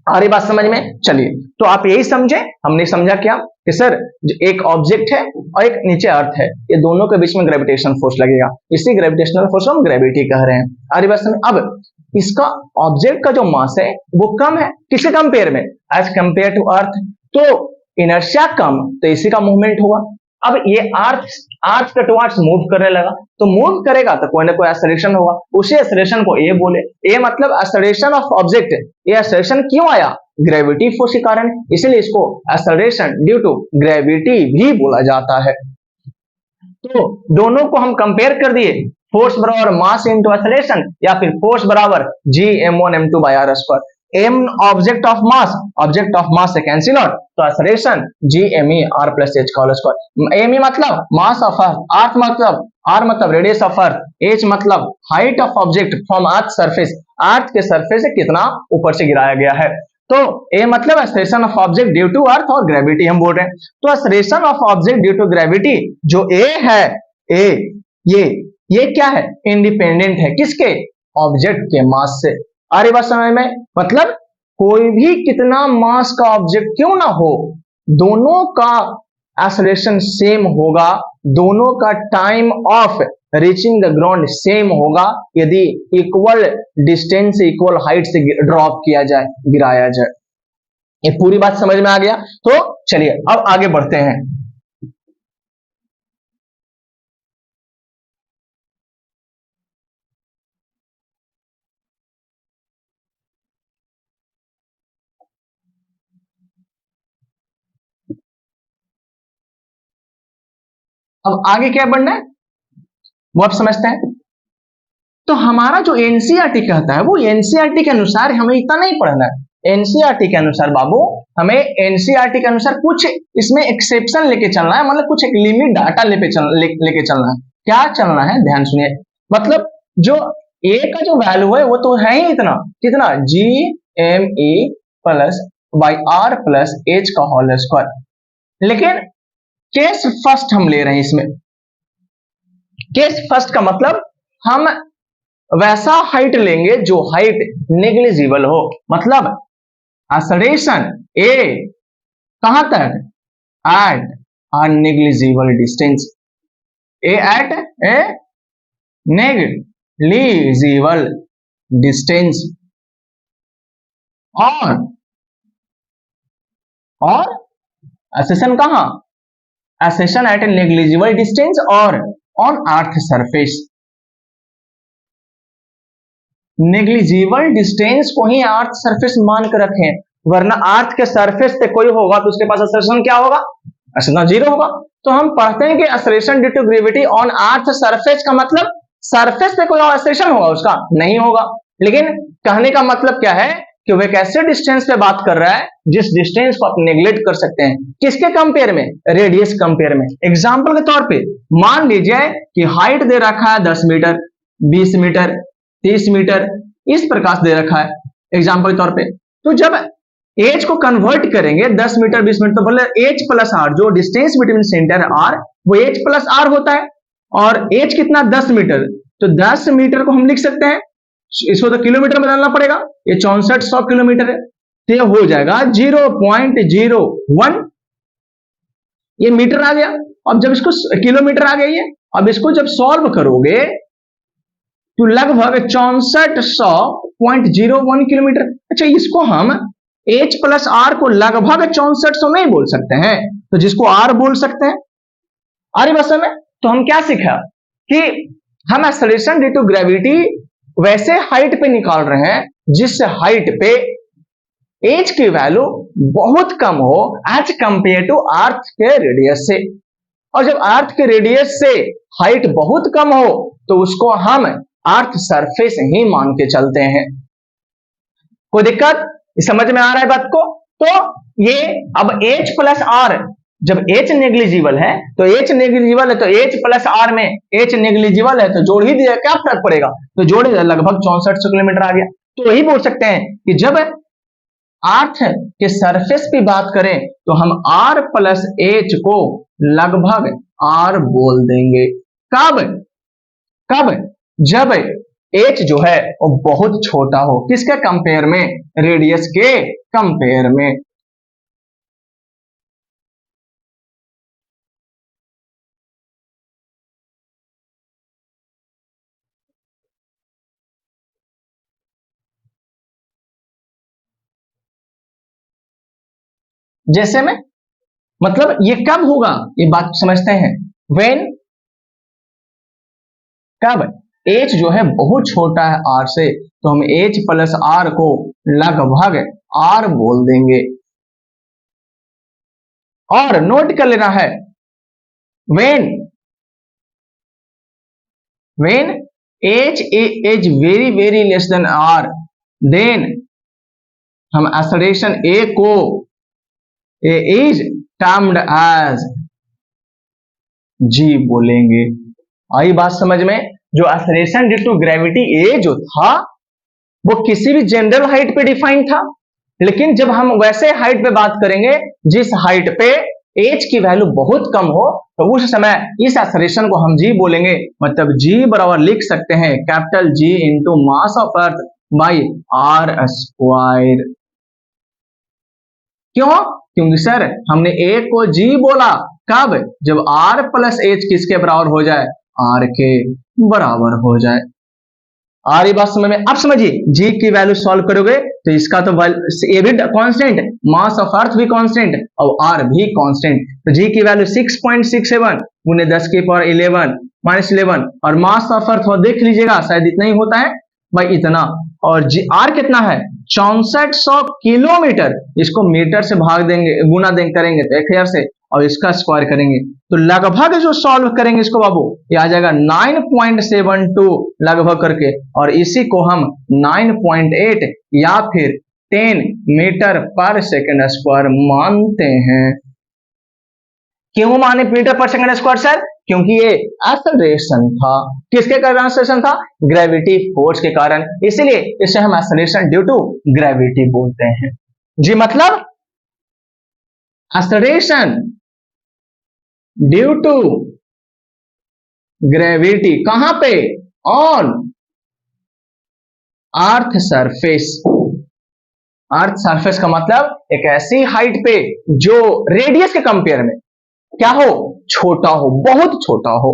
आ रही बात समझ में? चलिए, तो आप यही समझे, हमने समझा क्या कि सर एक ऑब्जेक्ट है और एक नीचे अर्थ है, ये दोनों के बीच में ग्रेविटेशनल फोर्स लगेगा, इसी ग्रेविटेशनल फोर्स को हम ग्रेविटी कह रहे हैं। आ रही बात समझ? अब इसका ऑब्जेक्ट का जो मास है वो कम है, किसके कंपेयर में? एज कंपेयर टू अर्थ, तो इनर्शिया कम, तो इसी का मूवमेंट हुआ। अब ये अर्थ के टुवर्ड्स मूव करने लगा, तो मूव करेगा तो कोई ना कोई एक्सेलरेशन होगा, उसी एक्सेलरेशन को ए बोले। ए मतलब एक्सेलरेशन ऑफ ऑब्जेक्ट। ये एक्सेलरेशन क्यों आया? ग्रेविटी फोर्स के कारण, इसलिए इसको एक्सेलरेशन ड्यू टू ग्रेविटी भी बोला जाता है। तो दोनों को हम कंपेयर कर दिए, फोर्स बराबर मास इंटू एक्सेलरेशन या फिर फोर्स बराबर G m1 m2 by R square. m object of mass, object of mass से कैंसिल आउट, तो acceleration G M E R plus H का होल स्क्वायर। एम ई मतलब mass of earth, earth मतलब R मतलब radius of earth, H मतलब height of object from earth surface, earth के surface से कितना ऊपर से गिराया गया है। तो ए मतलब acceleration of object due to earth, और ग्रेविटी हम बोल रहे हैं, तो acceleration of object due to gravity जो ए है, ए ये क्या है? इंडिपेंडेंट है, किसके? ऑब्जेक्ट के मास से। आ रही बात समझ में? मतलब कोई भी कितना मास का ऑब्जेक्ट क्यों ना हो, दोनों का एक्सेलरेशन सेम होगा, दोनों का time of reaching the ground same होगा यदि इक्वल डिस्टेंस से, इक्वल हाइट से ड्रॉप किया जाए, गिराया जाए। ये पूरी बात समझ में आ गया? तो चलिए अब आगे बढ़ते हैं। अब आगे क्या बढ़ना है वो आप समझते हैं। तो हमारा जो एनसीईआरटी कहता है वो एनसीईआरटी के अनुसार हमें इतना नहीं पढ़ना है। एनसीईआरटी के अनुसार बाबू हमें एनसीईआरटी के अनुसार कुछ इसमें एक्सेप्शन लेके चलना है, मतलब कुछ एक लिमिट डाटा लेके चलना है। क्या चलना है ध्यान सुनिए। मतलब जो ए का जो वैल्यू है वो तो है ही इतना, कितना? G M E plus by R plus H का होल स्क्वायर। लेकिन केस फर्स्ट हम ले रहे हैं इसमें। केस फर्स्ट का मतलब हम वैसा हाइट लेंगे जो हाइट नेग्लिजिबल हो, मतलब एक्सेलरेशन ए कहां तक? At a negligible distance, uh at a negligible distance, और और एसेशन कहां, एसेशन एट ए नेग्लिजिबल डिस्टेंस और on earth surface. Negligible distance को ही अर्थ सरफेस मान के रखें, वरना अर्थ के सरफेस पे कोई होगा तो उसके पास एसेशन क्या होगा, एसेशन जीरो होगा। तो हम पढ़ते हैं कि acceleration due to gravity on earth surface का मतलब सरफेस पे कोई एसेलेरेशन होगा उसका नहीं होगा। लेकिन कहने का मतलब क्या है कि वो एक ऐसे डिस्टेंस पे बात कर रहा है जिस डिस्टेंस को आप नेग्लेक्ट कर सकते हैं, किसके कंपेयर में, रेडियस कंपेयर में। एग्जांपल के तौर पे मान लीजिए कि हाइट दे रखा है 10 मीटर, 20 मीटर, 30 मीटर, इस प्रकार से दे रखा है एग्जांपल के तौर पे। तो जब एज को कन्वर्ट करेंगे 10 मीटर 20 मीटर, तो बोले एच प्लस आर, जो डिस्टेंस बिटवीन सेंटर आर वो एच प्लस आर होता है। और एच कितना, 10 मीटर, तो 10 मीटर को हम लिख सकते हैं, इसको तो किलोमीटर में बदलना पड़ेगा, ये 6400 किलोमीटर है, तो ये हो जाएगा 0.01, ये मीटर आ गया। अब जब इसको किलोमीटर आ गई है, अब इसको जब सॉल्व करोगे तो लगभग 6400.01 किलोमीटर। अच्छा, इसको हम एच प्लस आर को लगभग 6400 नहीं बोल सकते हैं, तो जिसको आर बोल सकते हैं। आरी भाषा में तो हम क्या सीखा कि हम एक्सेलरेशन ड्यू टू ग्रेविटी वैसे हाइट पे निकाल रहे हैं जिस हाइट पे एच की वैल्यू बहुत कम हो एज कंपेयर टू अर्थ के रेडियस से। और जब अर्थ के रेडियस से हाइट बहुत कम हो तो उसको हम अर्थ सरफेस ही मान के चलते हैं। कोई दिक्कत समझ में आ रहा है बात को? तो ये अब H प्लस आर, जब H नेग्लिजिबल है तो H नेग्लिजिबल है, तो H प्लस आर में H नेग्लिजिबल है तो जोड़ ही दिया, क्या फर्क पड़ेगा, तो जोड़ लगभग 6400 किलोमीटर आ गया। तो वही बोल सकते हैं कि जब अर्थ के सरफेस की बात करें तो हम R प्लस H को लगभग R बोल देंगे। कब कब, जब H जो है वो बहुत छोटा हो, किसके कंपेयर में, रेडियस के कंपेयर में। जैसे में मतलब ये कब होगा, ये बात समझते हैं। व्हेन, कब H जो है बहुत छोटा है R से, तो हम H प्लस R को लगभग R बोल देंगे। और नोट कर लेना है, when H is very very less than R, then हम एक्सेलरेशन A को is termed as G बोलेंगे। आई बात समझ में? जो acceleration due to gravity A जो था वो किसी भी जनरल हाइट पे डिफाइन था, लेकिन जब हम वैसे हाइट पे बात करेंगे जिस हाइट पे H की वैल्यू बहुत कम हो, तो उस समय इस एक्सेलरेशन को हम G बोलेंगे। मतलब G बराबर लिख सकते हैं capital G into mass of earth by R square. क्यों? क्योंकि सर हमने A को G बोला, कब, जब R प्लस H किसके बराबर हो जाए, R के बराबर हो जाए। आ रही बात समझ में? अब समझिए G की वैल्यू सॉल्व करोगे तो इसका तो ये भी कांस्टेंट, मास ऑफ अर्थ भी कांस्टेंट और R भी कांस्टेंट, तो G की वैल्यू 6.67 गुने 10 की पावर 11 माइनस 11, और मास ऑफ अर्थ देख लीजिएगा शायद इतना ही होता है भाई, इतना। और R कितना है, 6400 किलोमीटर। इसको मीटर से भाग देंगे, गुना करेंगे तो 1000 से, और इसका स्क्वायर करेंगे तो लगभग जो सॉल्व करेंगे इसको बाबू ये आ जाएगा 9.72 लगभग करके, और इसी को हम 9.8 या फिर 10 मीटर पर सेकंड स्क्वायर मानते हैं। क्यों माने मीटर पर सेकंड स्क्वायर सर? क्योंकि ये एक्सेलरेशन था, किसके कारण एक्सेलरेशन था, ग्रेविटी फोर्स के कारण, इसीलिए इसे हम एक्सेलरेशन ड्यू टू ग्रेविटी बोलते हैं। जी मतलब एक्सेलरेशन ड्यू टू ग्रेविटी कहां पे, on earth surface. Earth surface का मतलब एक ऐसी हाइट पे जो रेडियस के कंपेयर में क्या हो, छोटा हो, बहुत छोटा हो।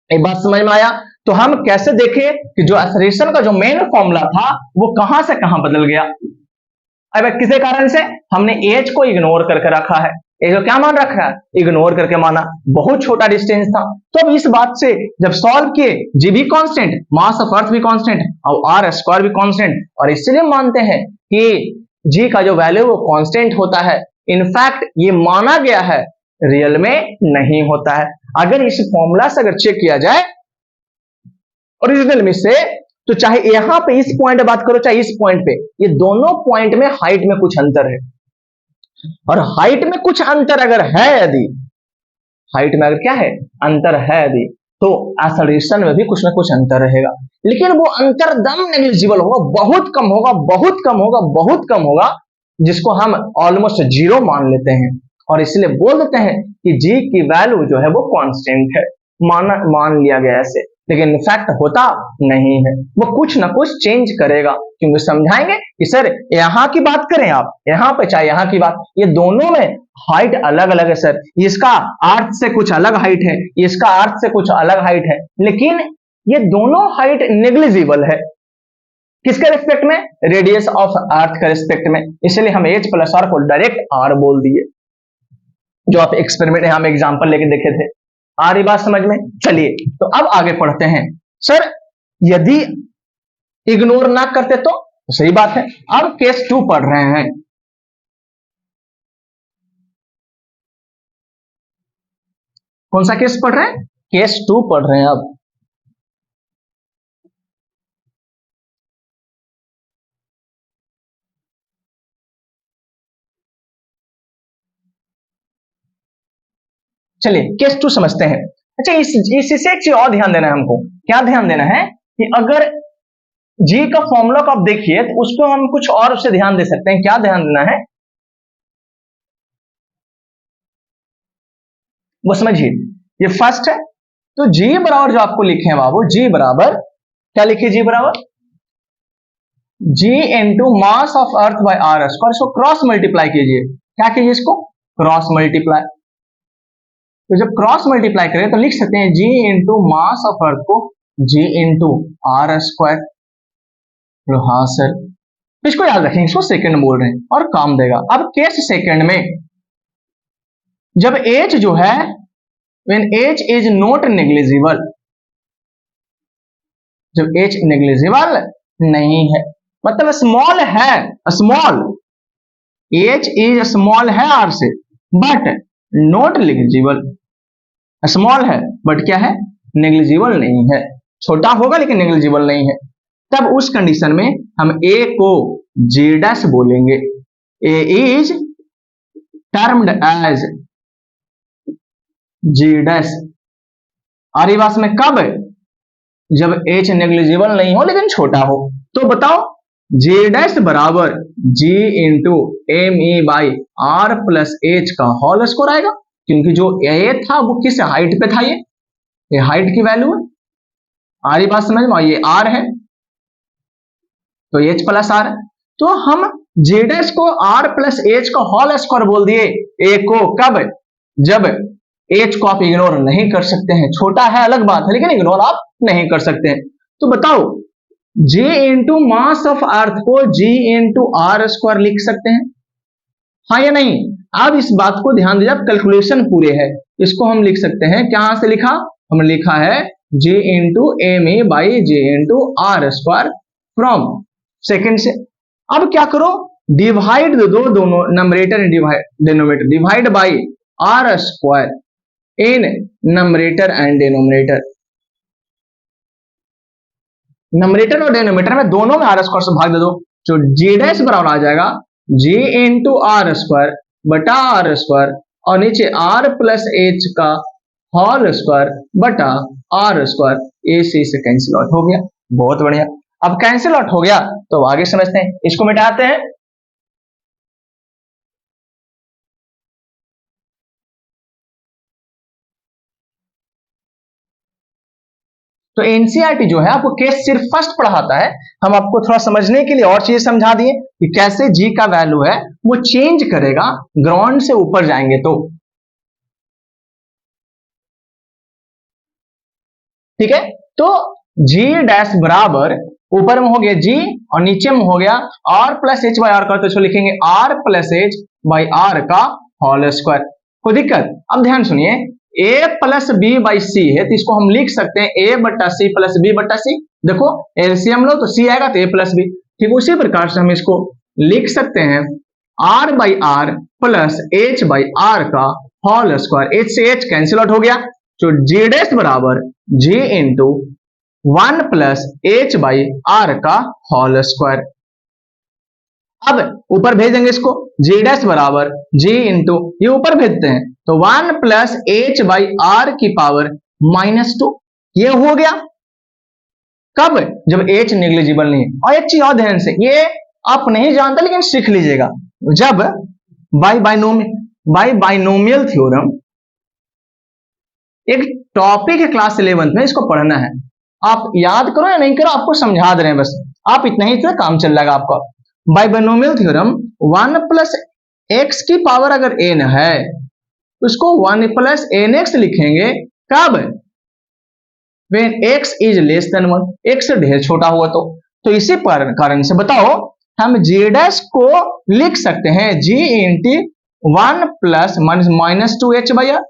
एक बात समझ में आया? तो हम कैसे देखें कि जो एक्सेलरेशन का जो मेन फॉर्मूला था वो कहां से कहां बदल गया। अब किसी कारण से हमने एज को इग्नोर करके रखा है, ये जो क्या मान रखा है, इग्नोर करके माना, बहुत छोटा डिस्टेंस था। तो अब इस बात से जब सॉल्व किए, जी भी कांस्टेंट, मास ऑफ अर्थ भी कांस्टेंट और आर स्क्वायर भी कांस्टेंट, और इसलिए मानते हैं कि जी का जो वैल्यू वो कांस्टेंट होता है। इनफैक्ट ये माना गया है, रियल में नहीं होता है। अगर इस फॉर्मूला से अगर चेक किया जाए ओरिजिनल में से, तो चाहे यहां पे इस पॉइंट बात करो चाहे इस पॉइंट पे, ये दोनों पॉइंट में हाइट में कुछ अंतर है, और हाइट में कुछ अंतर अगर है, यदि हाइट में अगर क्या है अंतर है यदि, तो एक्सेलरेशन में भी कुछ ना कुछ अंतर रहेगा, लेकिन वो अंतर दम नेग्लिजिबल होगा, बहुत कम होगा, बहुत कम होगा, बहुत कम होगा, जिसको हम ऑलमोस्ट जीरो मान लेते हैं, और इसलिए बोल देते हैं कि जी की वैल्यू जो है वो कांस्टेंट है, मान लिया गया ऐसे, लेकिन इनफैक्ट होता नहीं है, वो कुछ ना कुछ चेंज करेगा, क्योंकि समझाएंगे कि सर यहां की बात करें आप, यहां पे चाहे यहां की बात, ये दोनों में हाइट अलग अलग है सर, इसका अर्थ से कुछ अलग हाइट है, इसका अर्थ से कुछ अलग हाइट है, लेकिन ये दोनों हाइट नेग्लिजिबल है, किसके रिस्पेक्ट में, रेडियस ऑफ अर्थ के रिस्पेक्ट में, इसलिए हम एच प्लस आर को डायरेक्ट आर बोल दिए, जो आप एक्सपेरिमेंट हम एग्जांपल लेके देखे थे। आ रही बात समझ में? चलिए तो अब आगे पढ़ते हैं। सर यदि इग्नोर ना करते तो सही बात है। अब केस 2 पढ़ रहे हैं। कौन सा केस पढ़ रहे हैं? केस 2 पढ़ रहे हैं। अब चलिए केस 2 समझते हैं। अच्छा इससे एक चीज और ध्यान देना है हमको। क्या ध्यान देना है कि अगर जी का फॉर्मूला को आप देखिए तो उसको हम कुछ और उससे ध्यान दे सकते हैं। क्या ध्यान देना है वो समझिए। ये फर्स्ट है, तो जी बराबर जो आपको लिखे हैं बाबू, जी बराबर क्या लिखिए, जी बराबर G into mass of earth by R square, इसको क्रॉस मल्टीप्लाई कीजिए। क्या कीजिए इसको? Cross multiply. तो जब क्रॉस मल्टीप्लाई करें तो लिख सकते हैं जी इंटू मास ऑफ अर्थ को जी इंटू आर स्क्वायर। हाँ सर, तो इसको याद रखेंगे, इसको सेकंड बोल रहे हैं और काम देगा। अब केस सेकंड में जब एच जो है, when h is not negligible, जब h नेग्लिजिबल नहीं है, मतलब स्मॉल है, स्मॉल h इज स्मॉल है r से, बट नॉट नेग्लिजिबल, स्मॉल है बट क्या है, नेग्लिजिबल नहीं है, छोटा होगा लेकिन नेग्लिजिबल नहीं है, तब उस कंडीशन में हम a को g डैश बोलेंगे। a is termed as g dash. और ये बात में कब, जब h नेग्लिजिबल नहीं हो लेकिन छोटा हो। तो बताओ g डैश बराबर g into M E by R plus H का होल स्क्वायर आएगा, क्योंकि जो a था वो किस हाइट पे था, ये हाइट की वैल्यू है। आ रही बात समझ में? ये r है तो h प्लस आर, तो हम g डैश को r प्लस एच का होल स्क्वायर बोल दिए a को, कब, जब एच को आप इग्नोर नहीं कर सकते हैं, छोटा है अलग बात है लेकिन इग्नोर आप नहीं कर सकते हैं। तो बताओ J इंटू मास ऑफ अर्थ को G इंटू आर स्क्वायर लिख सकते हैं, हाँ या नहीं? अब इस बात को ध्यान दीजिए, कैलकुलेशन पूरे है, इसको हम लिख सकते हैं, क्या से लिखा, हमने लिखा है J into M A by J into R square from second से। अब क्या करो, डिवाइड दो दोनों numerator denominator, divide by R square in numerator and denominator, numerator और डिनोमिनेटर में दोनों में आर स्क्वायर से भाग दे दो, जो जी डैश बराबर आ जाएगा जी इंटू आर स्क्वायर बटा आर स्क्वायर, और नीचे आर प्लस एच का होल स्क्वायर बटा आर स्क्वायर, ए से कैंसिल आउट हो गया। बहुत बढ़िया, अब कैंसिल आउट हो गया तो आगे समझते हैं, इसको मिटाते हैं। तो एनसीईआरटी जो है आपको केस सिर्फ फर्स्ट पढ़ाता है, हम आपको थोड़ा समझने के लिए और चीजें समझा दिए कि कैसे जी का वैल्यू है वो चेंज करेगा ग्राउंड से ऊपर जाएंगे तो, ठीक है। तो जी डैश बराबर ऊपर में हो गया जी और नीचे में हो गया R plus H by R का, तो इसको लिखेंगे R plus H by R का होल स्क्वायर। कोई दिक्कत? अब ध्यान सुनिए, A plus B by C है तो इसको हम लिख सकते हैं ए बट्टा सी प्लस बी बट्टा सी। देखो एलसीएम लो तो सी आएगा तो ए प्लस बी। ठीक उसी प्रकार से हम इसको लिख सकते हैं R by R plus H by R का होल स्क्वायर। एच से एच कैंसिल आउट हो गया, तो जी डैश बराबर G into 1 plus H by R का होल स्क्वायर। अब ऊपर भेजेंगे इसको, जी डैश बराबर जी इंटू, ये ऊपर भेजते हैं तो 1 प्लस एच बाई आर की पावर -2, ये हो गया। कब? जब एच नेग्लिजिबल नहीं है। और एक चीज और ध्यान से, ये आप नहीं जानते लेकिन सीख लीजिएगा, जब बाइनोमियल थ्योरम एक टॉपिक है क्लास 11th में, इसको पढ़ना है। आप याद करो या नहीं करो, आपको समझा दे रहे हैं बस, आप इतना ही से काम चल जाएगा आपका। बाइनोमियल थ्योरम 1 प्लस एक्स की पावर अगर n है, उसको 1 प्लस एन एक्स लिखेंगे। कब? when x is less than 1, x से ढेर छोटा हुआ तो इसी कारण से बताओ हम g डैश को लिख सकते हैं g into 1 plus -2h by R.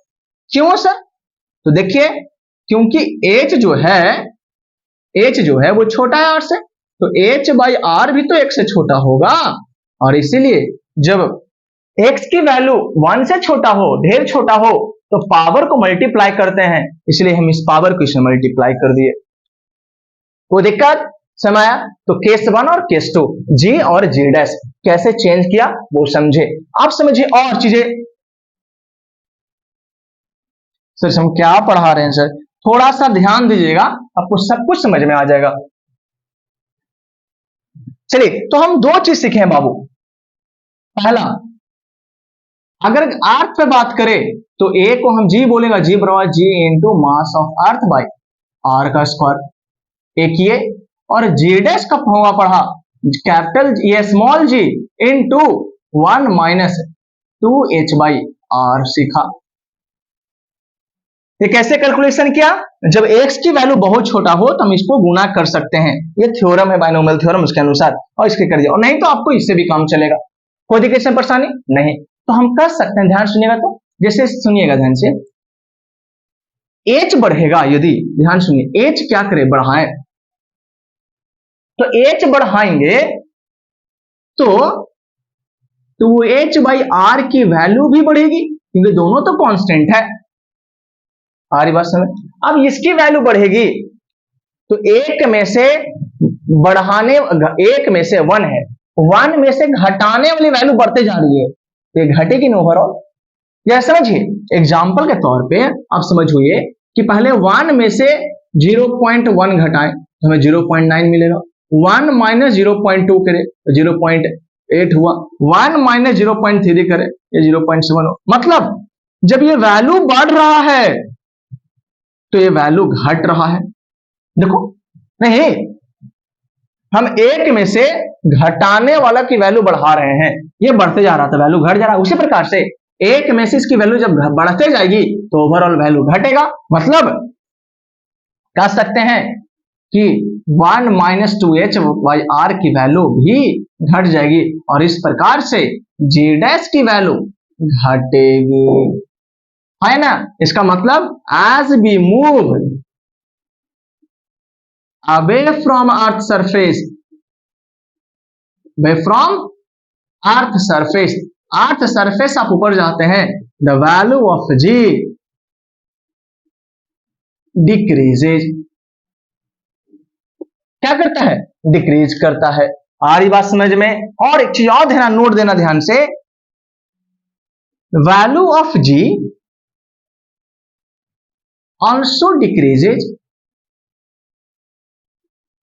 क्यों सर? तो देखिए, क्योंकि h जो है वो छोटा है r से, तो h बाई आर भी तो x से छोटा होगा, और इसीलिए जब x की वैल्यू 1 से छोटा हो, ढेर छोटा हो, तो पावर को मल्टीप्लाई करते हैं, इसलिए हम इस पावर को इसमें मल्टीप्लाई कर दिए। कोई दिक्कत? समझ आया? तो केस 1 और केस 2 जी और जी डैश कैसे चेंज किया वो समझे। आप समझिए और चीजें। सर हम क्या पढ़ा रहे हैं सर, थोड़ा सा ध्यान दीजिएगा, आपको सब कुछ समझ में आ जाएगा। चलिए, तो हम दो चीज सीखे हैं बाबू। पहला, अगर अर्थ पे बात करें तो ए को हम जी बोलेगा, जी बराबर G into mass of earth by R का स्क्वायर। एक ये, और जी डैश का फॉर्मूला पढ़ा, कैपिटल ये small G into 1 minus 2h by R सीखा। ये कैसे कैलकुलेशन किया? जब x की वैल्यू बहुत छोटा हो तो हम इसको गुना कर सकते हैं, ये थ्योरम है बाइनोमियल थ्योरम, उसके अनुसार, और इसके कर दिया। और नहीं तो आपको इससे भी काम चलेगा, कोई दिक्कत से परेशानी नहीं, तो हम कर सकते हैं। ध्यान सुनिएगा, तो जैसे सुनिएगा ध्यान से, h बढ़ेगा यदि, ध्यान सुनिए, h क्या करे? बढ़ाएं, तो h बढ़ाएंगे तो 2h बाई आर की वैल्यू भी बढ़ेगी, क्योंकि दोनों तो कांस्टेंट है। आ रही बात समझ? अब इसकी वैल्यू बढ़ेगी तो एक में से बढ़ाने, एक में से 1 है, 1 में से घटाने वाली वैल्यू बढ़ते जा रही है, तो ये घटेगी ना ओवरऑल। या समझिए, एग्जांपल के तौर पे आप समझिए कि पहले 1 में से 0.1 घटाएं तो हमें 0.9 मिलेगा, 1 माइनस 0.2 करे तो 0.8 हुआ, 1 माइनस 0.3 करे ये 0.7 हो। मतलब जब ये वैल्यू बढ़ रहा है तो ये वैल्यू घट रहा है। देखो, नहीं, हम एक में से घटाने वाला की वैल्यू बढ़ा रहे हैं, ये बढ़ते जा रहा था, वैल्यू घट जा रहा है। उसी प्रकार से एक में से इसकी वैल्यू जब बढ़ते जाएगी तो ओवरऑल वैल्यू घटेगा। मतलब कह सकते हैं कि 1 माइनस 2h बाई आर की वैल्यू भी घट जाएगी, और इस प्रकार से जी डैश की वैल्यू घटेगी, है ना? इसका मतलब as we move away from earth surface, earth surface आप ऊपर जाते हैं, the value of G decreases. क्या करता है? डिक्रीज करता है। आ रही बात समझ में? और एक चीज और ध्यान, नोट देना ध्यान से, value of G also decreases,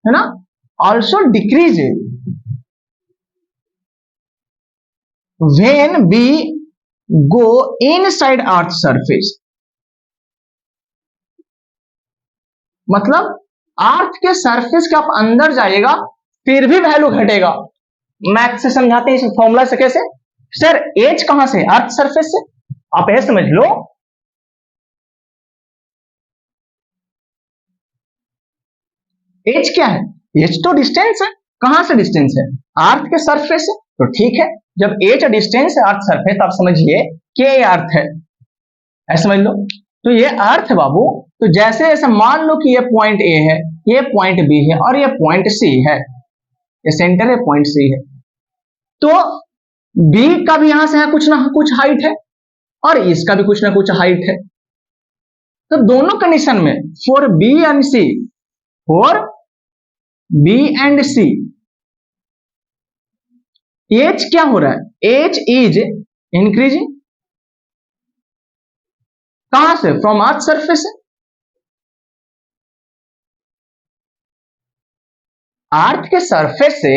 है ना? Also decreases when we go inside earth surface। मतलब अर्थ के सरफेस के आप अंदर जाइएगा फिर भी वैल्यू घटेगा। मैथ से समझाते हैं इस फॉर्मूला से। कैसे सर? एच कहां से? अर्थ सरफेस से। आप यह समझ लो, एच क्या है? h तो डिस्टेंस है, कहां से डिस्टेंस है, अर्थ के सरफेस से, तो ठीक है, जब h डिस्टेंस है अर्थ सरफेस, तो आप समझिए कि ये अर्थ है, ऐसा समझ लो, तो ये अर्थ है बाबू। तो जैसे ऐसा मान लो कि ये पॉइंट ए है, ये पॉइंट बी है और ये पॉइंट सी है, ये सेंटर है, पॉइंट सी है, तो बी का भी यहां से है कुछ ना कुछ हाइट है और इसका भी कुछ ना कुछ हाइट है, तो दोनों कंडीशन में for B and C, for B and C H क्या हो रहा है, एच इज इंक्रीजिंग, कहां से, फ्रॉम अर्थ सरफेस से, अर्थ के सरफेस से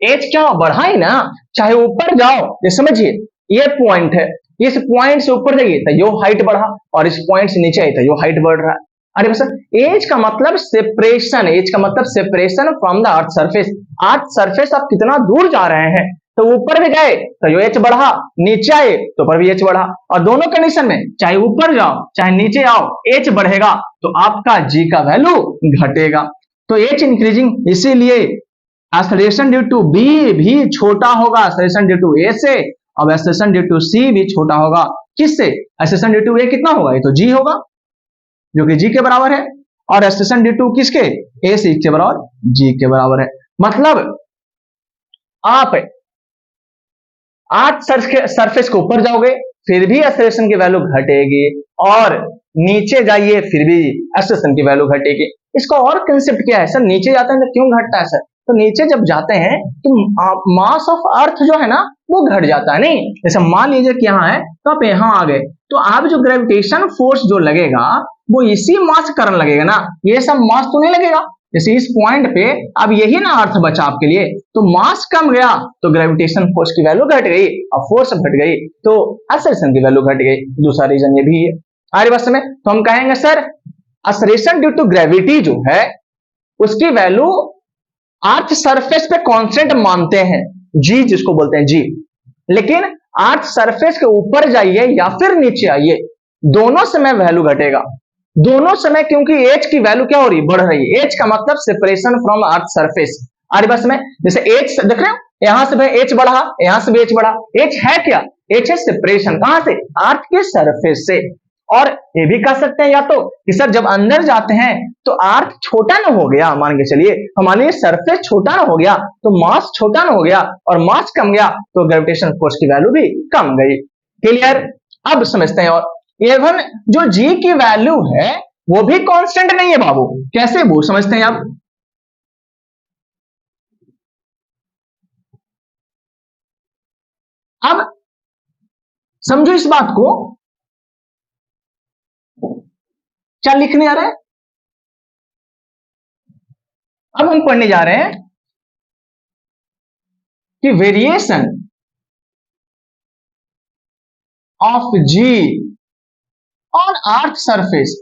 एच क्या बढ़ा ही ना, चाहे ऊपर जाओ, ये समझिए ये पॉइंट है, इस पॉइंट से ऊपर जाइए तो यो हाइट बढ़ा और इस पॉइंट से नीचे आई तो यो हाइट बढ़ रहा है। अरे सर एज का मतलब सेपरेशन, एज का मतलब separation from the earth surface, earth surface आप कितना दूर जा रहे हैं, तो ऊपर भी गए तो यो एच बढ़ा, नीचे आए तो ऊपर भी एच बढ़ा, और दोनों कंडीशन में चाहे ऊपर जाओ चाहे नीचे आओ एच बढ़ेगा तो आपका जी का वैल्यू घटेगा, तो एच इंक्रीजिंग, इसीलिए एक्सेलरेशन ड्यू टू बी भी छोटा होगा एक्सेलरेशन ड्यू टू ए से, अब एक्सेलरेशन ड्यू टू सी भी छोटा होगा, किससे, एक्सेलरेशन ड्यू टू ए कितना होगा, ये तो जी होगा जो कि जी के बराबर है, और एक्सेलरेशन ड्यू टू किसके, ए से के बराबर जी के बराबर है, मतलब आप अर्थ सरफेस के ऊपर जाओगे फिर भी एक्सेलरेशन की वैल्यू घटेगी, और नीचे जाइए फिर भी एक्सेलरेशन की वैल्यू घटेगी। इसका और कंसेप्ट क्या है सर, नीचे जाते हैं तो क्यों घटता है सर, तो नीचे जब जाते हैं तो मास ऑफ अर्थ जो है ना वो घट जाता है, नहीं जैसे मान लीजिए कि यहाँ है तो आप यहाँ आ गए, तो आप जो ग्रेविटेशन फोर्स जो लगेगा वो इसी मास के कारण लगेगा ना, ये सब मास तो नहीं लगेगा, जैसे इस पॉइंट पे अब यही ना अर्थ बचा आपके लिए, तो मास कम गया तो ग्रेविटेशन फोर्स की वैल्यू घट गई और फोर्स घट गई तो एक्सेलरेशन की वैल्यू घट गई, दूसरा रीजन ये भी है। आगे बस में तो हम कहेंगे sir acceleration due to gravity जो है उसकी वैल्यू अर्थ सरफेस पे कांस्टेंट मानते हैं, जी जिसको बोलते हैं जी, लेकिन अर्थ सरफेस के ऊपर जाइए या फिर नीचे आइए दोनों समय वैल्यू घटेगा, दोनों समय, क्योंकि एच की वैल्यू क्या हो रही है, बढ़ रही है, एच का मतलब सेपरेशन फ्रॉम अर्थ सरफेस। आगे बस में जैसे एच देख रहे हो यहां से भाई एच बढ़ा, यहां से भी एच बढ़ा, एच है क्या, एच है सेपरेशन, कहां से, अर्थ के सरफेस से, और ये भी कह सकते हैं या तो कि सर जब अंदर जाते हैं तो अर्थ छोटा ना हो गया, मान के चलिए हमारे लिए सरफेस छोटा ना हो गया तो मास छोटा ना हो गया और मास कम गया तो ग्रेविटेशन फोर्स की वैल्यू भी कम गई, क्लियर। अब समझते हैं, और इवन जो जी की वैल्यू है वो भी कांस्टेंट नहीं है बाबू, कैसे वो समझते हैं आप, अब समझो इस बात को, क्या लिखने आ रहा है, अब हम पढ़ने जा रहे हैं कि variation of G on earth surface,